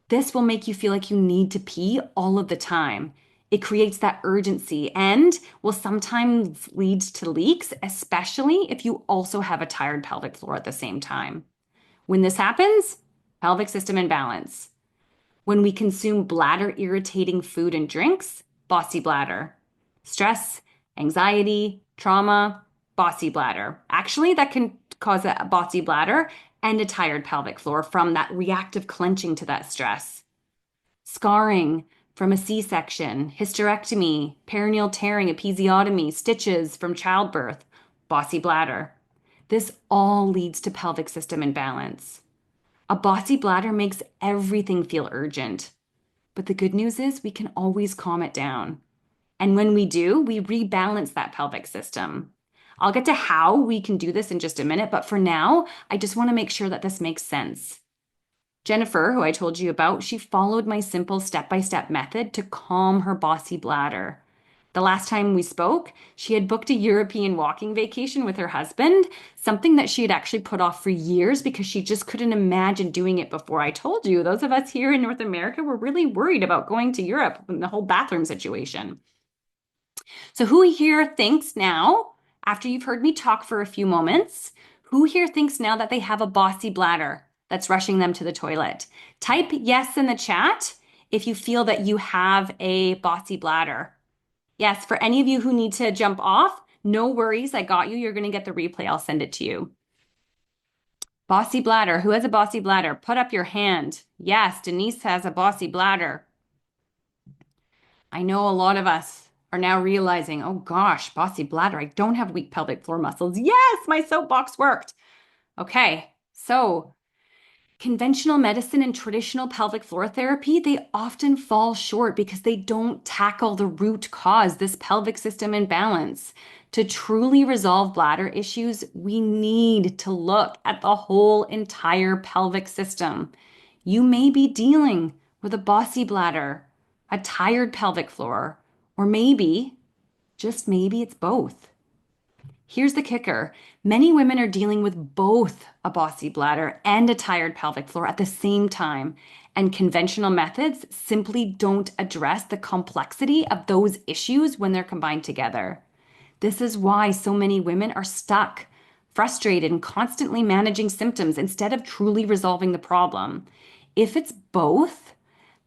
This will make you feel like you need to pee all of the time. It creates that urgency and will sometimes lead to leaks, especially if you also have a tired pelvic floor at the same time. When this happens, pelvic system imbalance. When we consume bladder irritating food and drinks, bossy bladder. Stress, anxiety, trauma, bossy bladder. Actually, that can cause a bossy bladder and a tired pelvic floor from that reactive clenching to that stress. Scarring from a C-section, hysterectomy, perineal tearing, episiotomy, stitches from childbirth, bossy bladder. This all leads to pelvic system imbalance. A bossy bladder makes everything feel urgent. But the good news is we can always calm it down. And when we do, we rebalance that pelvic system. I'll get to how we can do this in just a minute, but for now, I just want to make sure that this makes sense. Jennifer, who I told you about, she followed my simple step-by-step method to calm her bossy bladder. The last time we spoke, she had booked a European walking vacation with her husband, something that she had actually put off for years because she just couldn't imagine doing it before. I told you, those of us here in North America were really worried about going to Europe and the whole bathroom situation. So, who here thinks now, after you've heard me talk for a few moments, who here thinks now that they have a bossy bladder that's rushing them to the toilet? Type yes in the chat if you feel that you have a bossy bladder. Yes, for any of you who need to jump off, no worries. I got you. You're going to get the replay. I'll send it to you. Bossy bladder. Who has a bossy bladder? Put up your hand. Yes, Denise has a bossy bladder. I know a lot of us are now realizing, oh gosh, bossy bladder. I don't have weak pelvic floor muscles. Yes, my soapbox worked. Okay, so conventional medicine and traditional pelvic floor therapy, they often fall short because they don't tackle the root cause, this pelvic system imbalance. To truly resolve bladder issues, we need to look at the whole entire pelvic system. You may be dealing with a bossy bladder, a tired pelvic floor, or maybe, just maybe, it's both. Here's the kicker. Many women are dealing with both a bossy bladder and a tired pelvic floor at the same time, and conventional methods simply don't address the complexity of those issues when they're combined together. This is why so many women are stuck, frustrated, and constantly managing symptoms instead of truly resolving the problem. If it's both,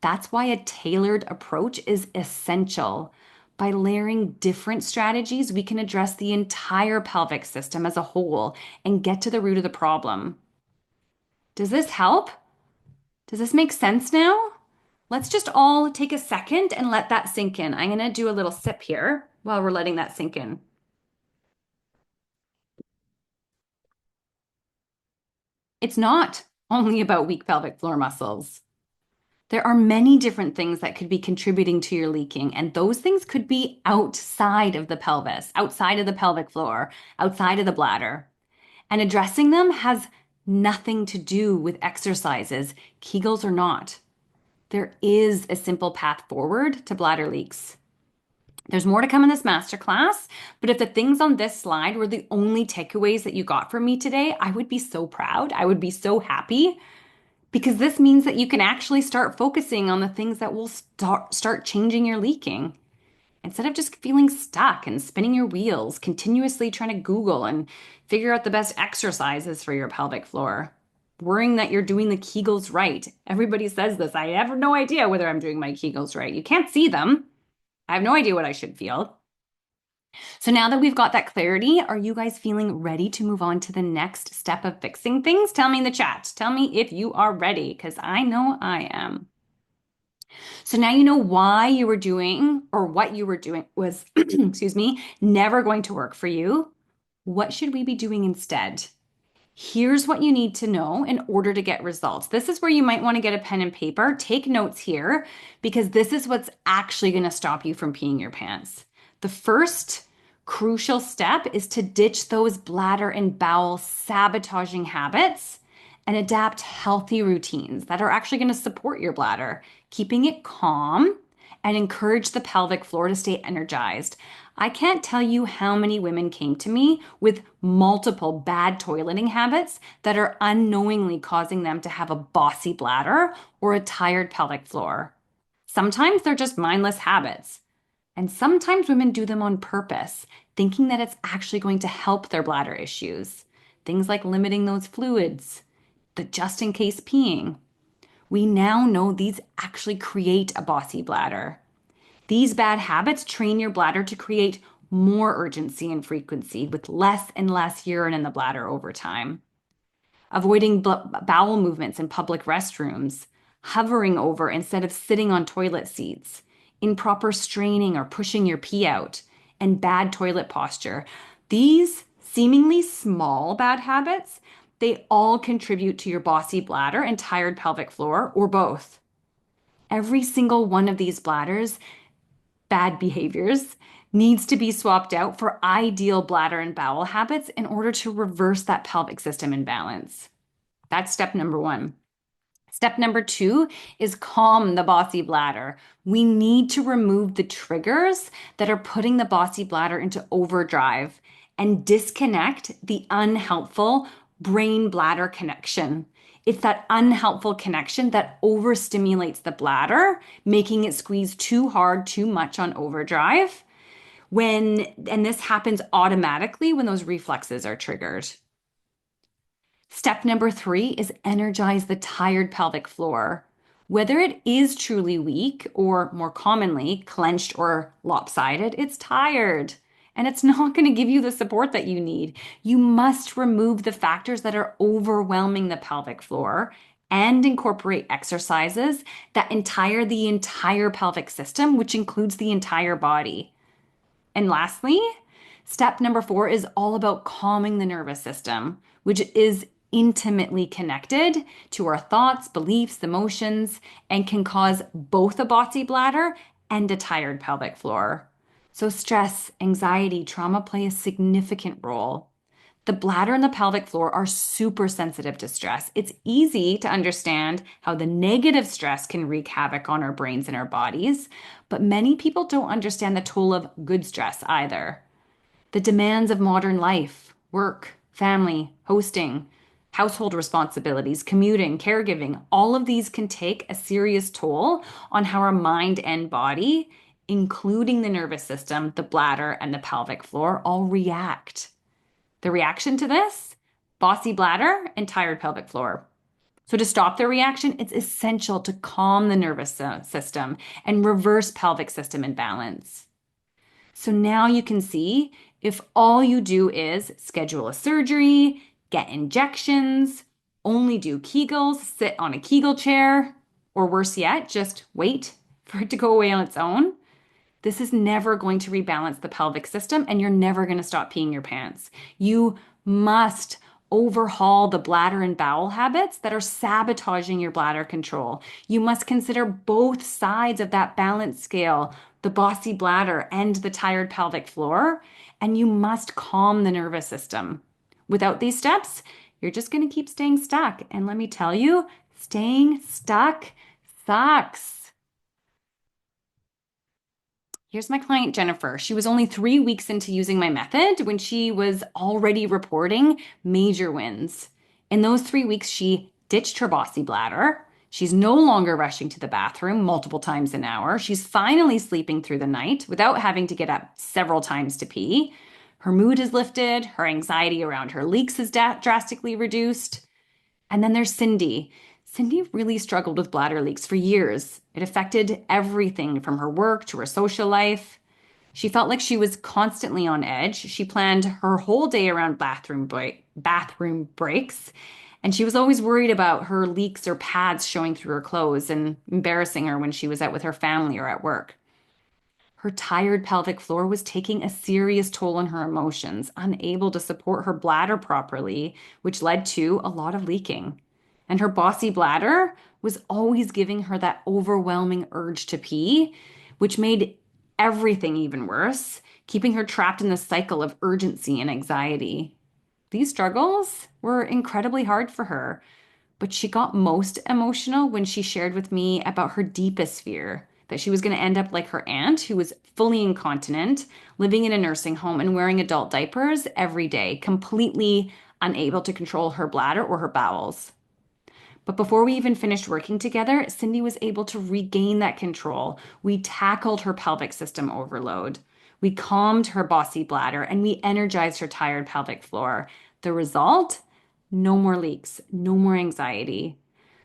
that's why a tailored approach is essential. By layering different strategies, we can address the entire pelvic system as a whole and get to the root of the problem. Does this help? Does this make sense now? Let's just all take a second and let that sink in. I'm going to do a little sip here while we're letting that sink in. It's not only about weak pelvic floor muscles. There are many different things that could be contributing to your leaking, and those things could be outside of the pelvis, outside of the pelvic floor, outside of the bladder. And addressing them has nothing to do with exercises, Kegels or not. There is a simple path forward to bladder leaks. There's more to come in this masterclass, but if the things on this slide were the only takeaways that you got from me today, I would be so proud. I would be so happy because this means that you can actually start focusing on the things that will start changing your leaking instead of just feeling stuck and spinning your wheels, continuously trying to Google and figure out the best exercises for your pelvic floor, worrying that you're doing the Kegels right. Everybody says this. I have no idea whether I'm doing my Kegels right. You can't see them. I have no idea what I should feel. So now that we've got that clarity, are you guys feeling ready to move on to the next step of fixing things? Tell me in the chat. Tell me if you are ready, because I know I am. So now you know why you were doing or what you were doing was, excuse me, never going to work for you. What should we be doing instead? Here's what you need to know in order to get results. This is where you might want to get a pen and paper. Take notes here because this is what's actually going to stop you from peeing your pants. The first crucial step is to ditch those bladder and bowel sabotaging habits and adapt healthy routines that are actually going to support your bladder, keeping it calm and encourage the pelvic floor to stay energized. I can't tell you how many women came to me with multiple bad toileting habits that are unknowingly causing them to have a bossy bladder or a tired pelvic floor. Sometimes they're just mindless habits. And sometimes women do them on purpose, thinking that it's actually going to help their bladder issues. Things like limiting those fluids, the just in case peeing. We now know these actually create a bossy bladder. These bad habits train your bladder to create more urgency and frequency with less and less urine in the bladder over time. Avoiding bowel movements in public restrooms, hovering over instead of sitting on toilet seats, improper straining or pushing your pee out, and bad toilet posture. These seemingly small bad habits, they all contribute to your bossy bladder and tired pelvic floor, or both. Every single one of these bad behaviors needs to be swapped out for ideal bladder and bowel habits in order to reverse that pelvic system imbalance. That's step number one. Step number two is calm the bossy bladder. We need to remove the triggers that are putting the bossy bladder into overdrive and disconnect the unhelpful brain bladder connection. It's that unhelpful connection that overstimulates the bladder, making it squeeze too hard, too much on overdrive. And this happens automatically when those reflexes are triggered. Step number three is energize the tired pelvic floor. Whether it is truly weak or more commonly clenched or lopsided, it's tired and it's not going to give you the support that you need. You must remove the factors that are overwhelming the pelvic floor and incorporate exercises that the entire pelvic system, which includes the entire body. And lastly, step number four is all about calming the nervous system, which is intimately connected to our thoughts, beliefs, emotions, and can cause both a bossy bladder and a tired pelvic floor. So, stress, anxiety, trauma play a significant role. The bladder and the pelvic floor are super sensitive to stress. It's easy to understand how the negative stress can wreak havoc on our brains and our bodies, but many people don't understand the toll of good stress either. The demands of modern life, work, family, hosting, household responsibilities, commuting, caregiving, all of these can take a serious toll on how our mind and body, including the nervous system, the bladder, and the pelvic floor, all react. The reaction to this? Bossy bladder and tired pelvic floor. So, to stop the reaction, it's essential to calm the nervous system and reverse pelvic system imbalance. So now you can see if all you do is schedule a surgery, get injections, only do Kegels, sit on a Kegel chair, or worse yet, just wait for it to go away on its own, this is never going to rebalance the pelvic system and you're never going to stop peeing your pants. You must overhaul the bladder and bowel habits that are sabotaging your bladder control. You must consider both sides of that balance scale, the bossy bladder and the tired pelvic floor, and you must calm the nervous system. Without these steps, you're just going to keep staying stuck. And let me tell you, staying stuck sucks. Here's my client, Jennifer. She was only 3 weeks into using my method when she was already reporting major wins. In those 3 weeks, she ditched her bossy bladder. She's no longer rushing to the bathroom multiple times an hour. She's finally sleeping through the night without having to get up several times to pee. Her mood is lifted. Her anxiety around her leaks is drastically reduced. And then there's Cindy. Cindy really struggled with bladder leaks for years. It affected everything from her work to her social life. She felt like she was constantly on edge. She planned her whole day around bathroom breaks, and she was always worried about her leaks or pads showing through her clothes and embarrassing her when she was out with her family or at work. Her tired pelvic floor was taking a serious toll on her emotions, unable to support her bladder properly, which led to a lot of leaking. And her bossy bladder was always giving her that overwhelming urge to pee, which made everything even worse, keeping her trapped in the cycle of urgency and anxiety. These struggles were incredibly hard for her, but she got most emotional when she shared with me about her deepest fear that she was going to end up like her aunt, who was fully incontinent, living in a nursing home and wearing adult diapers every day, completely unable to control her bladder or her bowels. But before we even finished working together, Cindy was able to regain that control. We tackled her pelvic system overload. We calmed her bossy bladder and we energized her tired pelvic floor. The result? No more leaks, no more anxiety.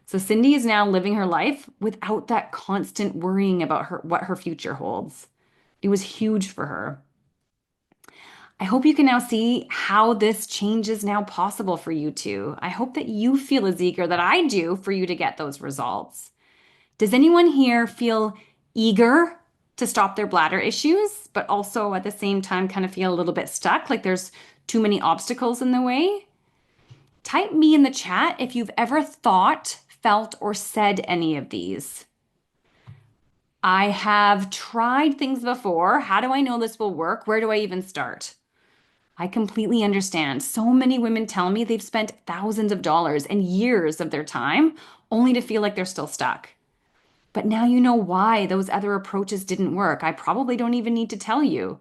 So Cindy is now living her life without that constant worrying about what her future holds. It was huge for her. I hope you can now see how this change is now possible for you too. I hope that you feel as eager that I do for you to get those results. Does anyone here feel eager to stop their bladder issues, but also at the same time kind of feel a little bit stuck, like there's too many obstacles in the way? Type me in the chat if you've ever thought, felt, or said any of these. I have tried things before. How do I know this will work? Where do I even start? I completely understand. So many women tell me they've spent thousands of dollars and years of their time only to feel like they're still stuck. But now you know why those other approaches didn't work. I probably don't even need to tell you.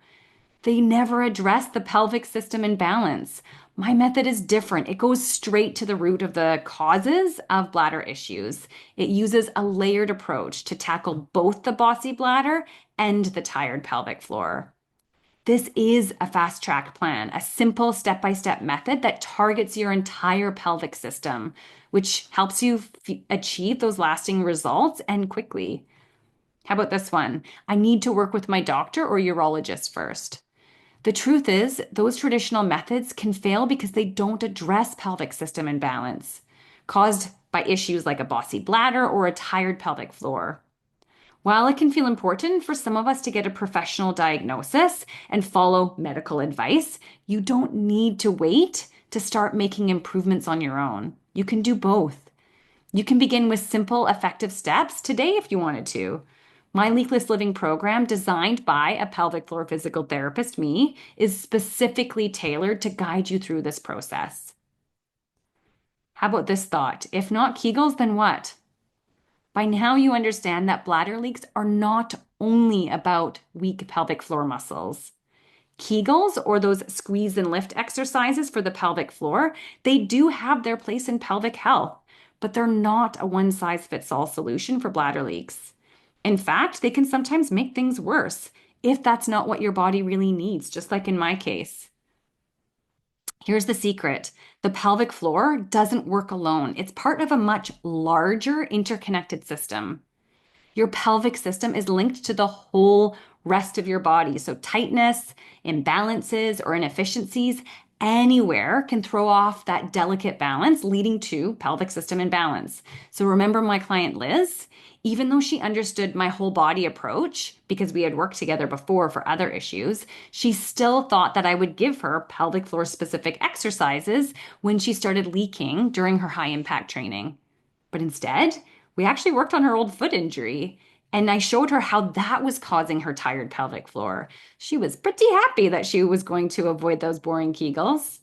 They never address the pelvic system imbalance. My method is different. It goes straight to the root of the causes of bladder issues. It uses a layered approach to tackle both the bossy bladder and the tired pelvic floor. This is a fast track plan, a simple step by step method that targets your entire pelvic system, which helps you achieve those lasting results and quickly. How about this one? I need to work with my doctor or urologist first. The truth is, those traditional methods can fail because they don't address pelvic system imbalance caused by issues like a bossy bladder or a tired pelvic floor. While it can feel important for some of us to get a professional diagnosis and follow medical advice, you don't need to wait to start making improvements on your own. You can do both. You can begin with simple, effective steps today if you wanted to. My Leakless Living program, designed by a pelvic floor physical therapist, me, is specifically tailored to guide you through this process. How about this thought? If not Kegels, then what? By now, you understand that bladder leaks are not only about weak pelvic floor muscles. Kegels, or those squeeze and lift exercises for the pelvic floor, they do have their place in pelvic health, but they're not a one-size-fits-all solution for bladder leaks. In fact, they can sometimes make things worse if that's not what your body really needs, just like in my case. Here's the secret. The pelvic floor doesn't work alone. It's part of a much larger interconnected system. Your pelvic system is linked to the whole rest of your body. So tightness, imbalances, or inefficiencies anywhere can throw off that delicate balance, leading to pelvic system imbalance. So remember my client Liz? Even though she understood my whole body approach, because we had worked together before for other issues, she still thought that I would give her pelvic floor specific exercises when she started leaking during her high impact training. But instead, we actually worked on her old foot injury, and I showed her how that was causing her tired pelvic floor. She was pretty happy that she was going to avoid those boring Kegels.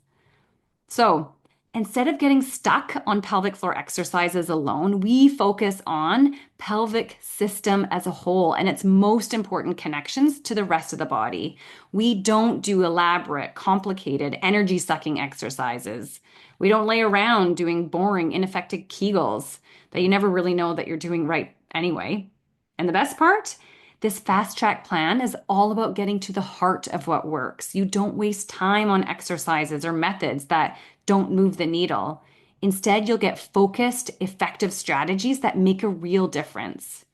So instead of getting stuck on pelvic floor exercises alone, we focus on pelvic system as a whole and its most important connections to the rest of the body. We don't do elaborate, complicated, energy-sucking exercises. We don't lay around doing boring, ineffective Kegels that you never really know that you're doing right anyway. And the best part? This fast track plan is all about getting to the heart of what works. You don't waste time on exercises or methods that don't move the needle. Instead, you'll get focused, effective strategies that make a real difference.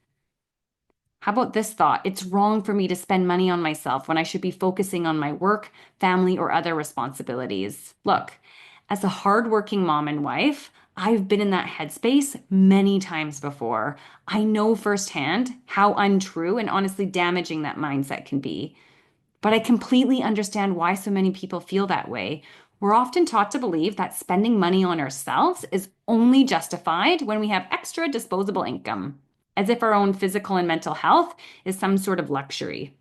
How about this thought? It's wrong for me to spend money on myself when I should be focusing on my work, family, or other responsibilities. Look, as a hardworking mom and wife, I've been in that headspace many times before. I know firsthand how untrue and honestly damaging that mindset can be. But I completely understand why so many people feel that way. We're often taught to believe that spending money on ourselves is only justified when we have extra disposable income, as if our own physical and mental health is some sort of luxury.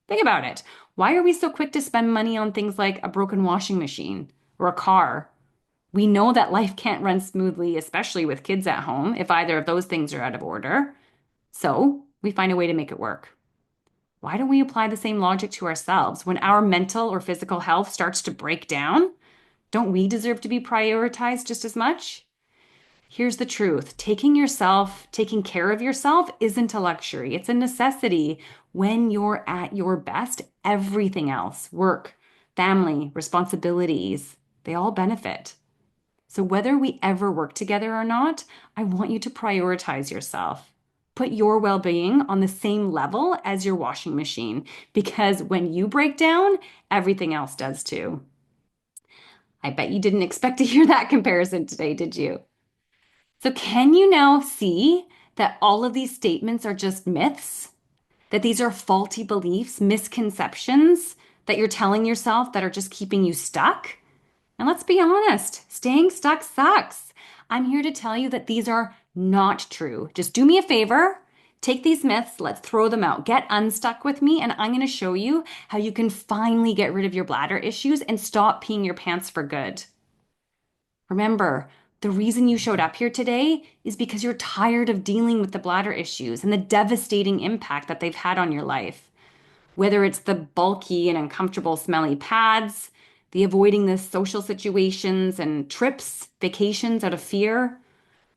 Think about it. Why are we so quick to spend money on things like a broken washing machine or a car? We know that life can't run smoothly, especially with kids at home, if either of those things are out of order. So we find a way to make it work. Why don't we apply the same logic to ourselves? When our mental or physical health starts to break down, don't we deserve to be prioritized just as much? Here's the truth. Taking care of yourself isn't a luxury. It's a necessity. When you're at your best, everything else, work, family, responsibilities, they all benefit. So whether we ever work together or not, I want you to prioritize yourself. Put your well-being on the same level as your washing machine, because when you break down, everything else does too. I bet you didn't expect to hear that comparison today, did you? So can you now see that all of these statements are just myths? That these are faulty beliefs, misconceptions that you're telling yourself that are just keeping you stuck? And let's be honest, staying stuck sucks. I'm here to tell you that these are not true. Just do me a favor, take these myths, let's throw them out. Get unstuck with me, and I'm going to show you how you can finally get rid of your bladder issues and stop peeing your pants for good. Remember, the reason you showed up here today is because you're tired of dealing with the bladder issues and the devastating impact that they've had on your life. Whether it's the bulky and uncomfortable smelly pads, the avoiding the social situations and trips, vacations out of fear,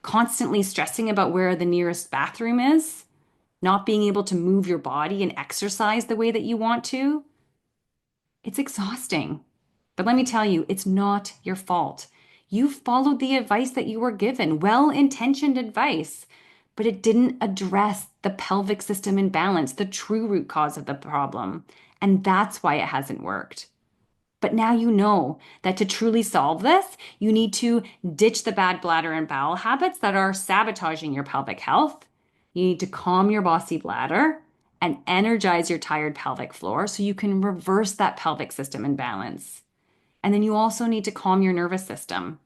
constantly stressing about where the nearest bathroom is, not being able to move your body and exercise the way that you want to, it's exhausting. But let me tell you, it's not your fault. You followed the advice that you were given, well-intentioned advice, but it didn't address the pelvic system imbalance, the true root cause of the problem. And that's why it hasn't worked. But now you know that to truly solve this, you need to ditch the bad bladder and bowel habits that are sabotaging your pelvic health. You need to calm your bossy bladder and energize your tired pelvic floor so you can reverse that pelvic system imbalance. And then you also need to calm your nervous system.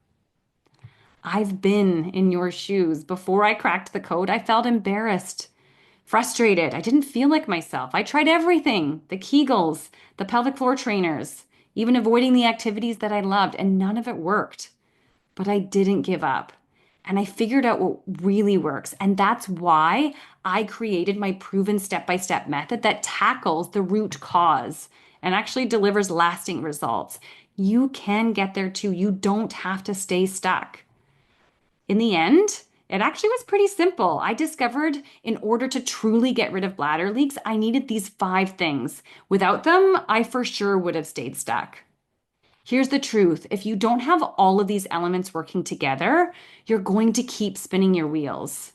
I've been in your shoes. Before I cracked the code, I felt embarrassed, frustrated. I didn't feel like myself. I tried everything, the Kegels, the pelvic floor trainers, even avoiding the activities that I loved, and none of it worked. But I didn't give up. And I figured out what really works. And that's why I created my proven step-by-step method that tackles the root cause and actually delivers lasting results. You can get there too. You don't have to stay stuck. In the end, it actually was pretty simple. I discovered in order to truly get rid of bladder leaks, I needed these 5 things. Without them, I for sure would have stayed stuck. Here's the truth. If you don't have all of these elements working together, you're going to keep spinning your wheels.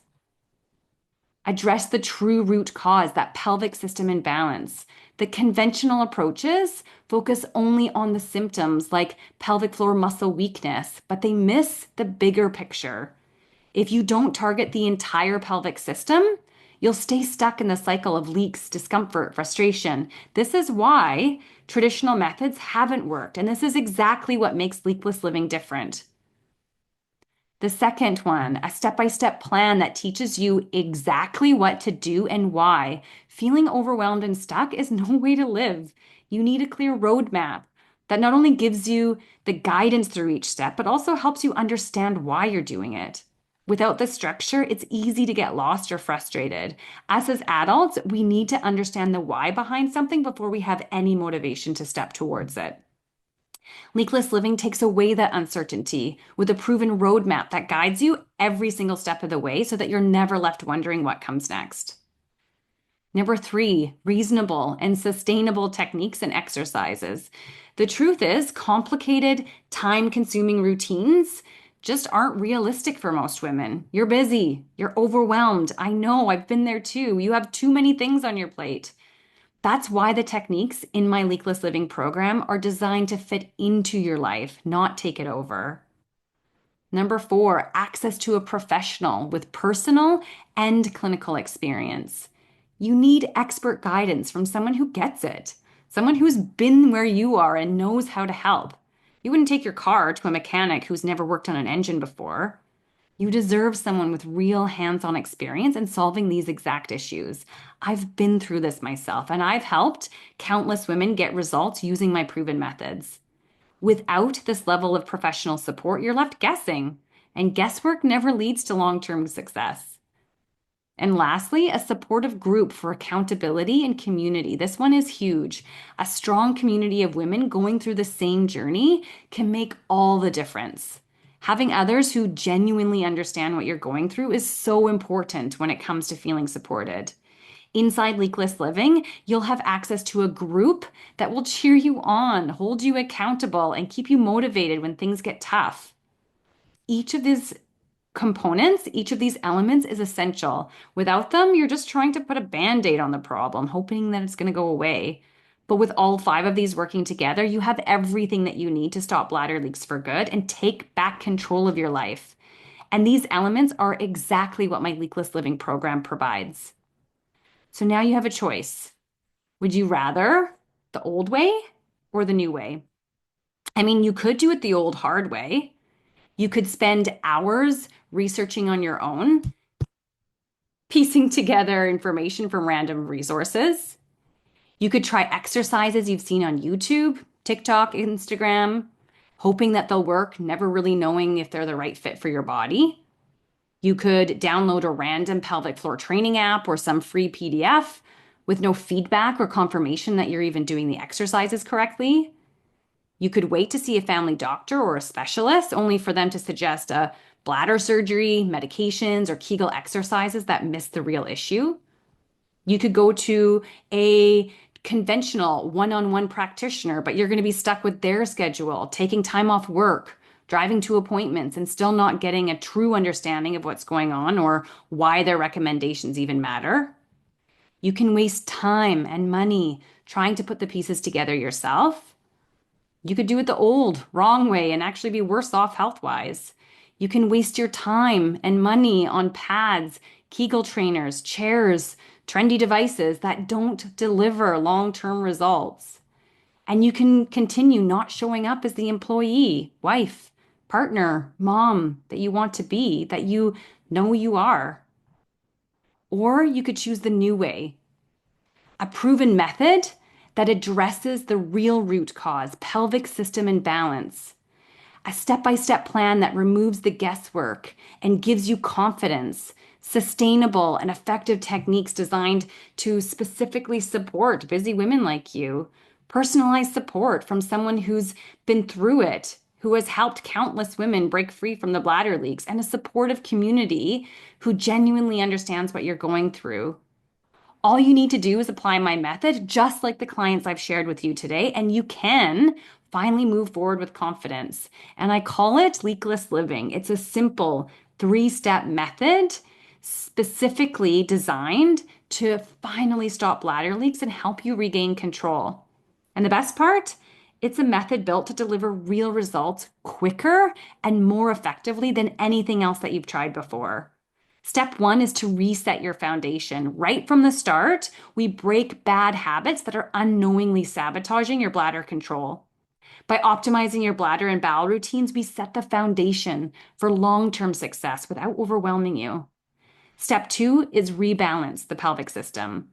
Address the true root cause, that pelvic system imbalance. The conventional approaches focus only on the symptoms like pelvic floor muscle weakness, but they miss the bigger picture. If you don't target the entire pelvic system, you'll stay stuck in the cycle of leaks, discomfort, frustration. This is why traditional methods haven't worked, and this is exactly what makes leakless living different. The second one, a step-by-step plan that teaches you exactly what to do and why. Feeling overwhelmed and stuck is no way to live. You need a clear roadmap that not only gives you the guidance through each step, but also helps you understand why you're doing it. Without the structure, it's easy to get lost or frustrated. Us as adults, we need to understand the why behind something before we have any motivation to step towards it. Leakless living takes away that uncertainty with a proven roadmap that guides you every single step of the way so that you're never left wondering what comes next. Number 3, reasonable and sustainable techniques and exercises. The truth is, complicated, time-consuming routines just aren't realistic for most women. You're busy, you're overwhelmed. I know, I've been there too. You have too many things on your plate. That's why the techniques in my Leakless Living program are designed to fit into your life, not take it over. Number four, access to a professional with personal and clinical experience. You need expert guidance from someone who gets it, someone who's been where you are and knows how to help. You wouldn't take your car to a mechanic who's never worked on an engine before. You deserve someone with real hands-on experience in solving these exact issues. I've been through this myself, and I've helped countless women get results using my proven methods. Without this level of professional support, you're left guessing, and guesswork never leads to long-term success. And lastly, a supportive group for accountability and community. This one is huge. A strong community of women going through the same journey can make all the difference. Having others who genuinely understand what you're going through is so important when it comes to feeling supported. Inside Leakless Living, you'll have access to a group that will cheer you on, hold you accountable, and keep you motivated when things get tough. Each of these components, each of these elements is essential. Without them, you're just trying to put a band-aid on the problem, hoping that it's going to go away. But with all five of these working together, you have everything that you need to stop bladder leaks for good and take back control of your life. And these elements are exactly what my Leakless Living program provides. So now you have a choice. Would you rather the old way or the new way? I mean, you could do it the old hard way. You could spend hours researching on your own, piecing together information from random resources. You could try exercises you've seen on YouTube, TikTok, Instagram, hoping that they'll work, never really knowing if they're the right fit for your body. You could download a random pelvic floor training app or some free PDF with no feedback or confirmation that you're even doing the exercises correctly. You could wait to see a family doctor or a specialist, only for them to suggest a bladder surgery, medications, or Kegel exercises that miss the real issue. You could go to a conventional one-on-one practitioner, but you're going to be stuck with their schedule, taking time off work, driving to appointments, and still not getting a true understanding of what's going on or why their recommendations even matter. You can waste time and money trying to put the pieces together yourself. You could do it the old, wrong way and actually be worse off health-wise. You can waste your time and money on pads, Kegel trainers, chairs, trendy devices that don't deliver long-term results. And you can continue not showing up as the employee, wife, partner, mom that you want to be, that you know you are. Or you could choose the new way, a proven method that addresses the real root cause, pelvic system imbalance. A step-by-step plan that removes the guesswork and gives you confidence, sustainable and effective techniques designed to specifically support busy women like you, personalized support from someone who's been through it, who has helped countless women break free from the bladder leaks, and a supportive community who genuinely understands what you're going through. All you need to do is apply my method, just like the clients I've shared with you today, and you can finally move forward with confidence. And I call it leakless living. It's a simple three-step method specifically designed to finally stop bladder leaks and help you regain control. And the best part, it's a method built to deliver real results quicker and more effectively than anything else that you've tried before. Step one is to reset your foundation. Right from the start, we break bad habits that are unknowingly sabotaging your bladder control. By optimizing your bladder and bowel routines, we set the foundation for long-term success without overwhelming you. Step two is rebalance the pelvic system.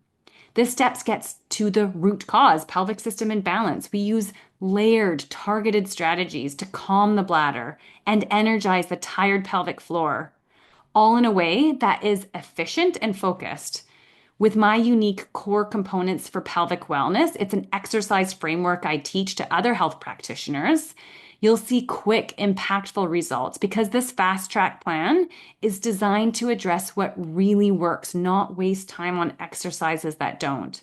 This step gets to the root cause, pelvic system imbalance. We use layered, targeted strategies to calm the bladder and energize the tired pelvic floor, all in a way that is efficient and focused. With my unique core components for pelvic wellness, it's an exercise framework I teach to other health practitioners. You'll see quick, impactful results because this fast track plan is designed to address what really works, not waste time on exercises that don't.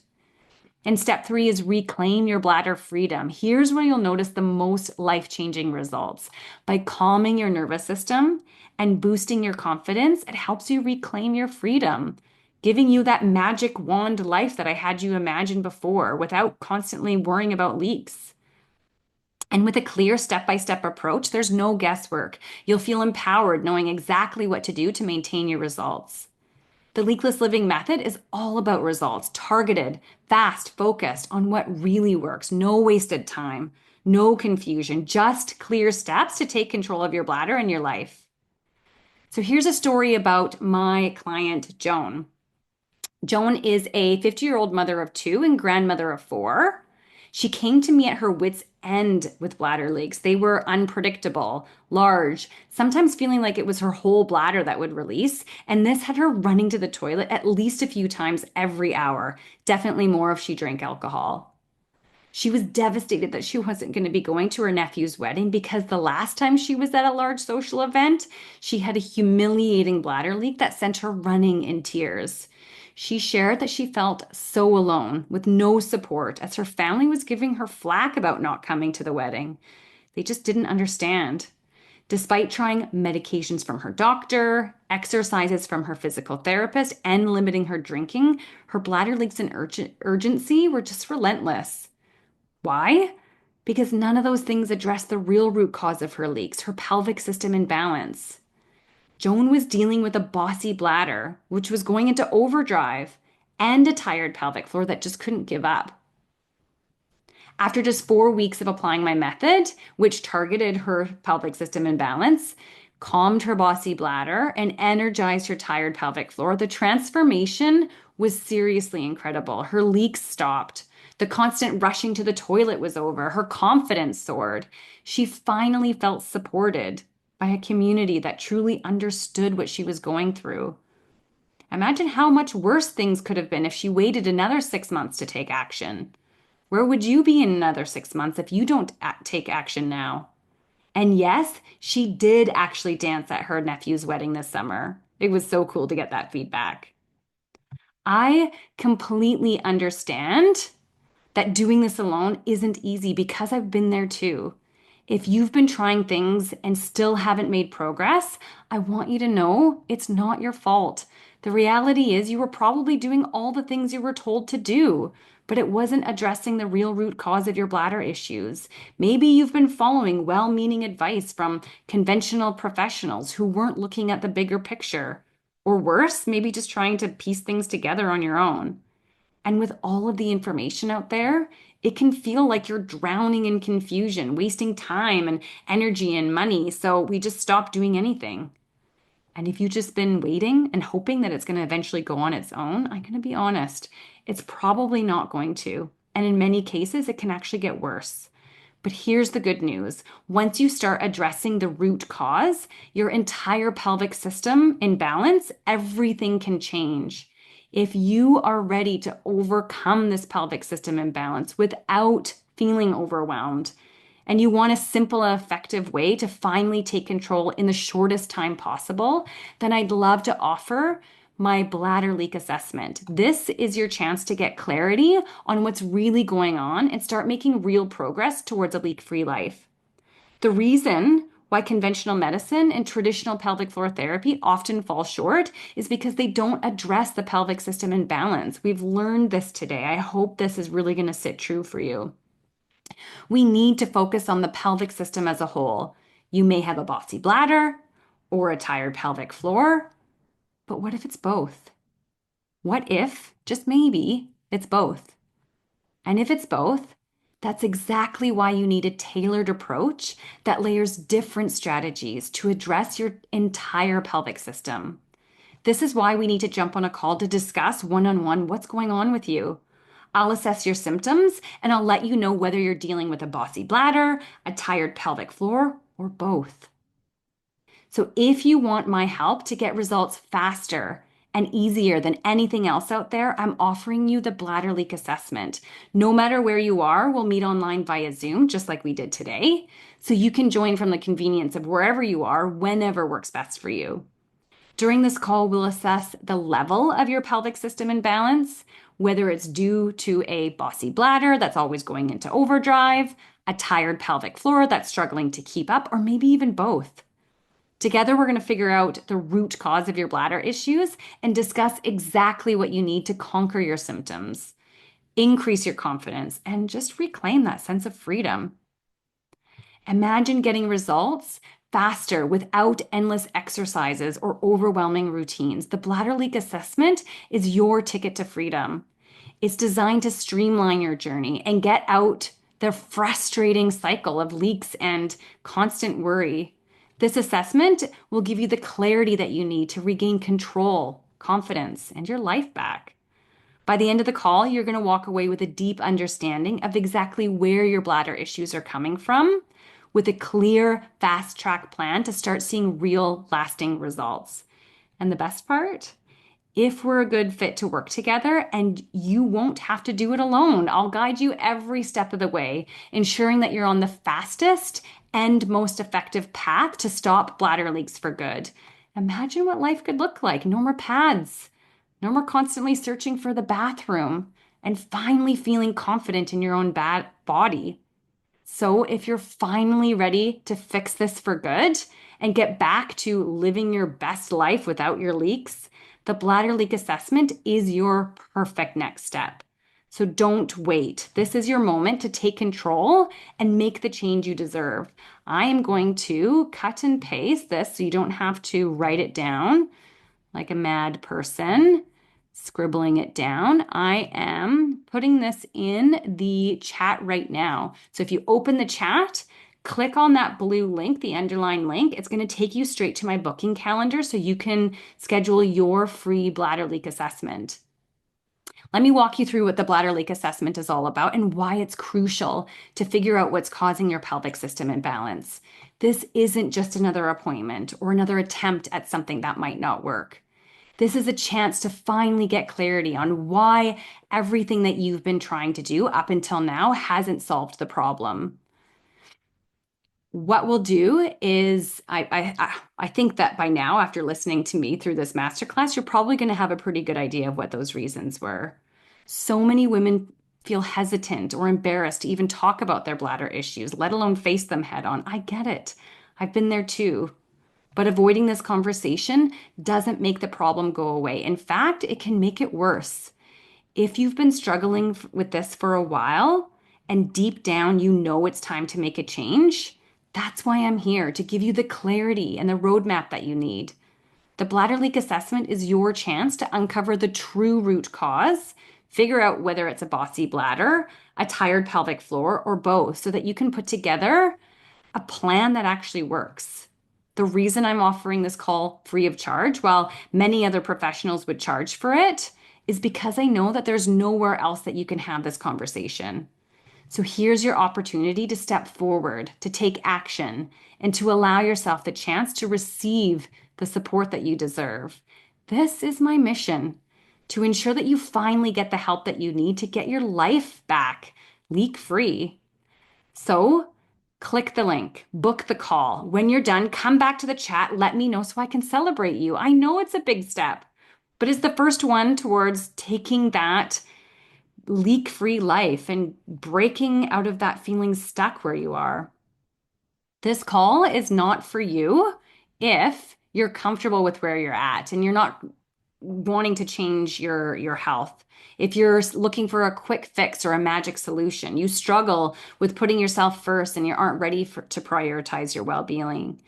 And step three is reclaim your bladder freedom. Here's where you'll notice the most life-changing results. By calming your nervous system and boosting your confidence, it helps you reclaim your freedom, giving you that magic wand life that I had you imagine before without constantly worrying about leaks. And with a clear step-by-step approach, there's no guesswork. You'll feel empowered knowing exactly what to do to maintain your results. The leakless living method is all about results, targeted, fast, focused on what really works. No wasted time, no confusion, just clear steps to take control of your bladder and your life. So here's a story about my client, Joan. Joan is a 50-year-old mother of two and grandmother of four. She came to me at her wits' end with bladder leaks. They were unpredictable, large, sometimes feeling like it was her whole bladder that would release. And this had her running to the toilet at least a few times every hour, definitely more if she drank alcohol. She was devastated that she wasn't going to be going to her nephew's wedding because the last time she was at a large social event, she had a humiliating bladder leak that sent her running in tears. She shared that she felt so alone with no support as her family was giving her flack about not coming to the wedding. They just didn't understand. Despite trying medications from her doctor, exercises from her physical therapist, and limiting her drinking, her bladder leaks and urgency were just relentless. Why? Because none of those things address the real root cause of her leaks, her pelvic system imbalance. Joan was dealing with a bossy bladder, which was going into overdrive, and a tired pelvic floor that just couldn't give up. After just 4 weeks of applying my method, which targeted her pelvic system imbalance, calmed her bossy bladder, and energized her tired pelvic floor, the transformation was seriously incredible. Her leaks stopped. The constant rushing to the toilet was over. Her confidence soared. She finally felt supported by a community that truly understood what she was going through. Imagine how much worse things could have been if she waited another 6 months to take action. Where would you be in another 6 months if you don't take action now? And yes, she did actually dance at her nephew's wedding this summer. It was so cool to get that feedback. I completely understand that doing this alone isn't easy because I've been there too. If you've been trying things and still haven't made progress, I want you to know it's not your fault. The reality is you were probably doing all the things you were told to do, but it wasn't addressing the real root cause of your bladder issues. Maybe you've been following well-meaning advice from conventional professionals who weren't looking at the bigger picture. Or worse, maybe just trying to piece things together on your own. And with all of the information out there, it can feel like you're drowning in confusion, wasting time and energy and money. So we just stop doing anything. And if you've just been waiting and hoping that it's going to eventually go on its own, I'm going to be honest, it's probably not going to. And in many cases, it can actually get worse. But here's the good news. Once you start addressing the root cause, your entire pelvic system in balance, everything can change. If you are ready to overcome this pelvic system imbalance without feeling overwhelmed, and you want a simple and effective way to finally take control in the shortest time possible, then I'd love to offer my bladder leak assessment. This is your chance to get clarity on what's really going on and start making real progress towards a leak-free life. The reason why conventional medicine and traditional pelvic floor therapy often fall short is because they don't address the pelvic system imbalance. We've learned this today. I hope this is really going to sit true for you. We need to focus on the pelvic system as a whole. You may have a bossy bladder or a tired pelvic floor, but what if it's both? What if, just maybe, it's both? And if it's both, that's exactly why you need a tailored approach that layers different strategies to address your entire pelvic system. This is why we need to jump on a call to discuss one-on-one what's going on with you. I'll assess your symptoms and I'll let you know whether you're dealing with a bossy bladder, a tired pelvic floor, or both. So if you want my help to get results faster and easier than anything else out there, I'm offering you the bladder leak assessment. No matter where you are, we'll meet online via Zoom, just like we did today. So you can join from the convenience of wherever you are, whenever works best for you. During this call, we'll assess the level of your pelvic system imbalance, whether it's due to a bossy bladder that's always going into overdrive, a tired pelvic floor that's struggling to keep up, or maybe even both. Together, we're going to figure out the root cause of your bladder issues and discuss exactly what you need to conquer your symptoms, increase your confidence, and just reclaim that sense of freedom. Imagine getting results faster without endless exercises or overwhelming routines. The bladder leak assessment is your ticket to freedom. It's designed to streamline your journey and get out the frustrating cycle of leaks and constant worry. This assessment will give you the clarity that you need to regain control, confidence, and your life back. By the end of the call, you're going to walk away with a deep understanding of exactly where your bladder issues are coming from, with a clear, fast track plan to start seeing real, lasting results. And the best part? If we're a good fit to work together, and you won't have to do it alone. I'll guide you every step of the way, ensuring that you're on the fastest and most effective path to stop bladder leaks for good. Imagine what life could look like. No more pads, no more constantly searching for the bathroom, and finally feeling confident in your own bad body. So, if you're finally ready to fix this for good and get back to living your best life without your leaks, the bladder leak assessment is your perfect next step. So, don't wait. This is your moment to take control and make the change you deserve. I am going to cut and paste this so you don't have to write it down like a mad person, scribbling it down. I am putting this in the chat right now. So if you open the chat, click on that blue link, the underline link. It's going to take you straight to my booking calendar so you can schedule your free bladder leak assessment. Let me walk you through what the bladder leak assessment is all about and why it's crucial to figure out what's causing your pelvic system imbalance. This isn't just another appointment or another attempt at something that might not work. This is a chance to finally get clarity on why everything that you've been trying to do up until now hasn't solved the problem. What we'll do is, I think that by now, after listening to me through this masterclass, you're probably going to have a pretty good idea of what those reasons were. So many women feel hesitant or embarrassed to even talk about their bladder issues, let alone face them head on. I get it. I've been there too. But avoiding this conversation doesn't make the problem go away. In fact, it can make it worse. If you've been struggling with this for a while and deep down you know it's time to make a change, that's why I'm here to give you the clarity and the roadmap that you need. The bladder leak assessment is your chance to uncover the true root cause, figure out whether it's a bossy bladder, a tired pelvic floor, or both, so that you can put together a plan that actually works. The reason I'm offering this call free of charge, while many other professionals would charge for it, is because I know that there's nowhere else that you can have this conversation. So here's your opportunity to step forward, to take action, and to allow yourself the chance to receive the support that you deserve. This is my mission to ensure that you finally get the help that you need to get your life back leak free. So click the link, book the call. When you're done, come back to the chat. Let me know so I can celebrate you. I know it's a big step, but it's the first one towards taking that leak free life and breaking out of that feeling stuck where you are. This call is not for you if you're comfortable with where you're at and you're not wanting to change your health. If you're looking for a quick fix or a magic solution, you struggle with putting yourself first and you aren't ready to prioritize your well-being.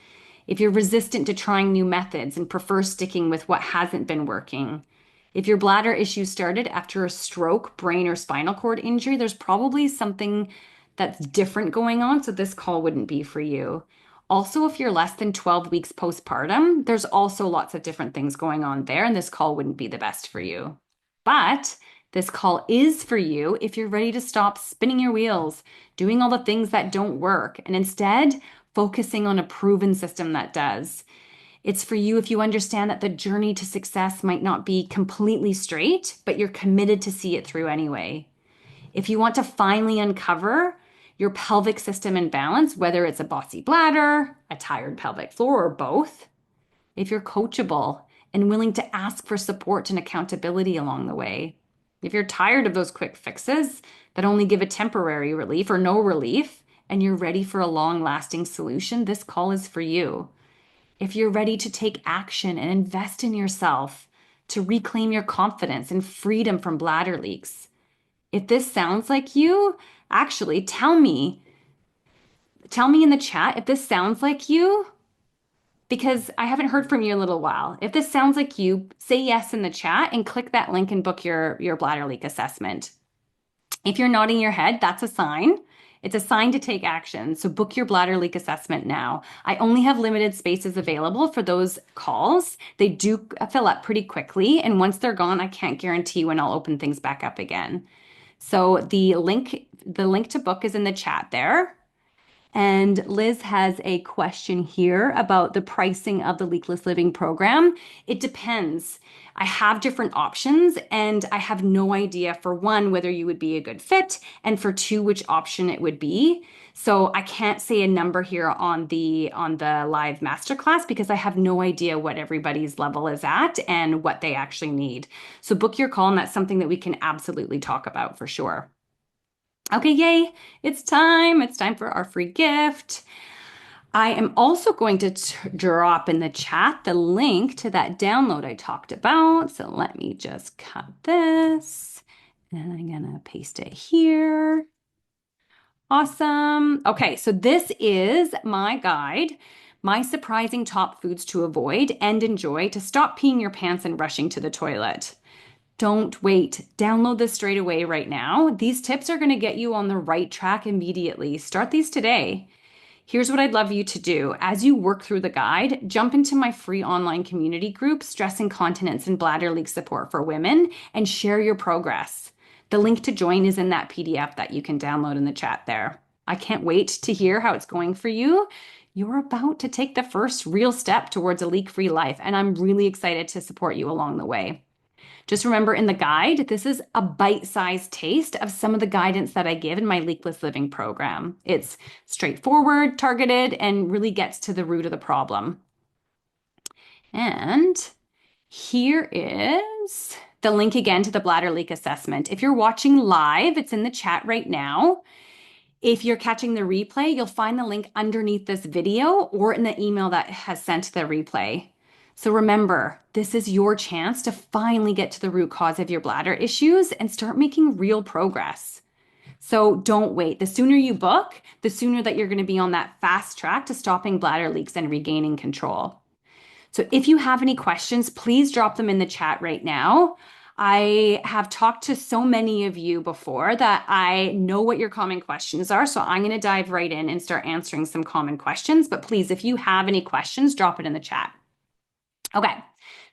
If you're resistant to trying new methods and prefer sticking with what hasn't been working. If your bladder issue started after a stroke, brain, or spinal cord injury, there's probably something that's different going on, so this call wouldn't be for you. Also, if you're less than 12 weeks postpartum, there's also lots of different things going on there, and this call wouldn't be the best for you. But this call is for you if you're ready to stop spinning your wheels, doing all the things that don't work, and instead focusing on a proven system that does. It's for you if you understand that the journey to success might not be completely straight, but you're committed to see it through anyway. If you want to finally uncover your pelvic system imbalance, whether it's a bossy bladder, a tired pelvic floor, or both, if you're coachable and willing to ask for support and accountability along the way, if you're tired of those quick fixes that only give a temporary relief or no relief, and you're ready for a long-lasting solution, this call is for you. If you're ready to take action and invest in yourself to reclaim your confidence and freedom from bladder leaks, if this sounds like you, actually tell me Tell me in the chat if this sounds like you, because I haven't heard from you in a little while. If this sounds like you, say yes in the chat and click that link and book your bladder leak assessment. If you're nodding your head, that's a sign. It's a sign to take action. So book your bladder leak assessment now. I only have limited spaces available for those calls. They do fill up pretty quickly. And once they're gone, I can't guarantee when I'll open things back up again. So the link to book is in the chat there. And Liz has a question here about the pricing of the Leakless Living program. It depends. I have different options, and I have no idea, for one, whether you would be a good fit, and for two, which option it would be. So I can't say a number here on the live masterclass because I have no idea what everybody's level is at and what they actually need. So book your call, and that's something that we can absolutely talk about for sure. Okay, yay, it's time. It's time for our free gift. I am also going to drop in the chat the link to that download I talked about. So let me just cut this and I'm gonna paste it here. Awesome. Okay, so this is my guide, my surprising top foods to avoid and enjoy to stop peeing your pants and rushing to the toilet. Don't wait. Download this straight away right now. These tips are going to get you on the right track immediately. Start these today. Here's what I'd love you to do. As you work through the guide, jump into my free online community group, Stress Incontinence and Bladder Leak Support for Women, and share your progress. The link to join is in that PDF that you can download in the chat there. I can't wait to hear how it's going for you. You're about to take the first real step towards a leak-free life, and I'm really excited to support you along the way. Just remember in the guide, this is a bite-sized taste of some of the guidance that I give in my Leakless Living program. It's straightforward, targeted, and really gets to the root of the problem. And here is the link again to the bladder leak assessment. If you're watching live, it's in the chat right now. If you're catching the replay, you'll find the link underneath this video or in the email that has sent the replay. So remember, this is your chance to finally get to the root cause of your bladder issues and start making real progress. So don't wait. The sooner you book, the sooner that you're going to be on that fast track to stopping bladder leaks and regaining control. So if you have any questions, please drop them in the chat right now. I have talked to so many of you before that I know what your common questions are. So I'm going to dive right in and start answering some common questions. But please, if you have any questions, drop it in the chat. Okay,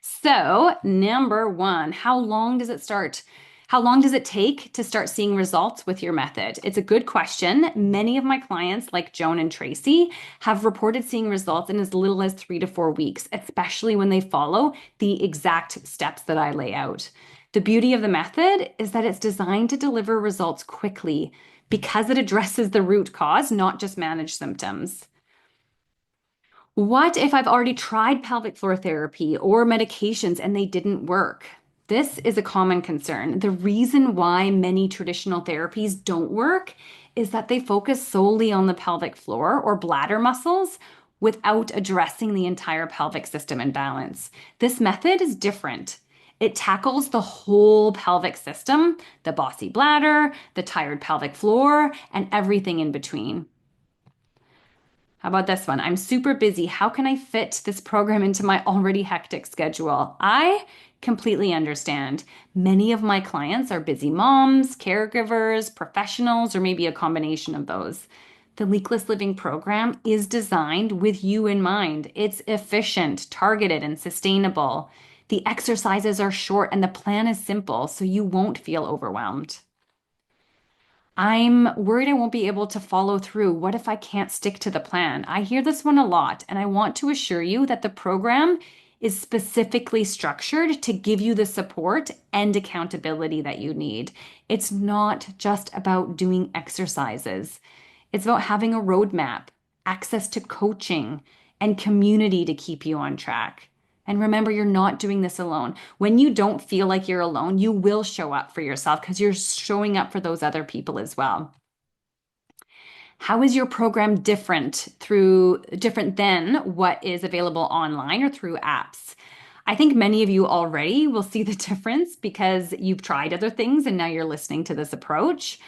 so number one, how long does it take to start seeing results with your method? It's a good question. Many of my clients, like Joan and Tracy, have reported seeing results in as little as 3 to 4 weeks, especially when they follow the exact steps that I lay out. The beauty of the method is that it's designed to deliver results quickly because it addresses the root cause, not just manage symptoms. What if I've already tried pelvic floor therapy or medications and they didn't work? This is a common concern. The reason why many traditional therapies don't work is that they focus solely on the pelvic floor or bladder muscles without addressing the entire pelvic system and balance. This method is different. It tackles the whole pelvic system, the bossy bladder, the tired pelvic floor, and everything in between. How about this one? I'm super busy. How can I fit this program into my already hectic schedule? I completely understand. Many of my clients are busy moms, caregivers, professionals, or maybe a combination of those. The Leakless Living program is designed with you in mind. It's efficient, targeted, and sustainable. The exercises are short and the plan is simple, so you won't feel overwhelmed. I'm worried I won't be able to follow through. What if I can't stick to the plan? I hear this one a lot, and I want to assure you that the program is specifically structured to give you the support and accountability that you need. It's not just about doing exercises. It's about having a roadmap, access to coaching, and community to keep you on track. And remember, you're not doing this alone. When you don't feel like you're alone, you will show up for yourself because you're showing up for those other people as well. How is your program different than what is available online or through apps? I think many of you already will see the difference because you've tried other things and now you're listening to this approach.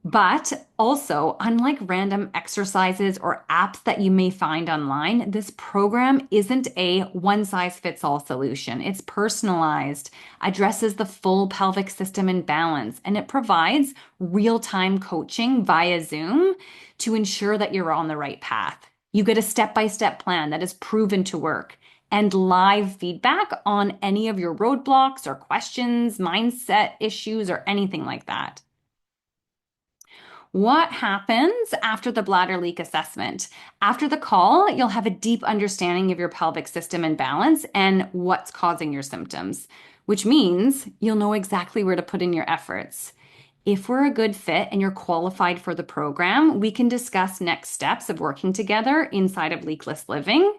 But also, unlike random exercises or apps that you may find online, this program isn't a one size fits all solution. It's personalized, addresses the full pelvic system and balance, and it provides real time coaching via Zoom to ensure that you're on the right path. You get a step by step plan that is proven to work and live feedback on any of your roadblocks or questions, mindset issues, or anything like that. What happens after the bladder leak assessment? After the call, you'll have a deep understanding of your pelvic system and balance and what's causing your symptoms, which means you'll know exactly where to put in your efforts. If we're a good fit and you're qualified for the program, we can discuss next steps of working together inside of Leakless Living.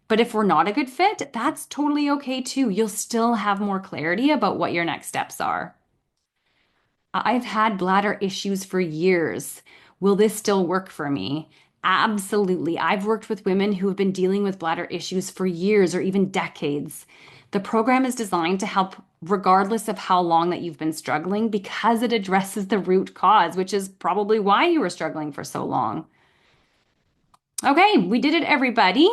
But if we're not a good fit, that's totally okay too. You'll still have more clarity about what your next steps are. I've had bladder issues for years. Will this still work for me? Absolutely. I've worked with women who have been dealing with bladder issues for years or even decades. The program is designed to help regardless of how long that you've been struggling because it addresses the root cause, which is probably why you were struggling for so long. Okay, we did it, everybody.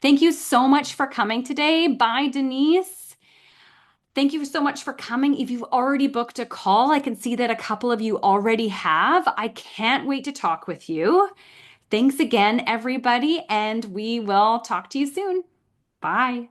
Thank you so much for coming today. Bye, Denise. Thank you so much for coming. If you've already booked a call, I can see that a couple of you already have. I can't wait to talk with you. Thanks again, everybody, and we will talk to you soon. Bye.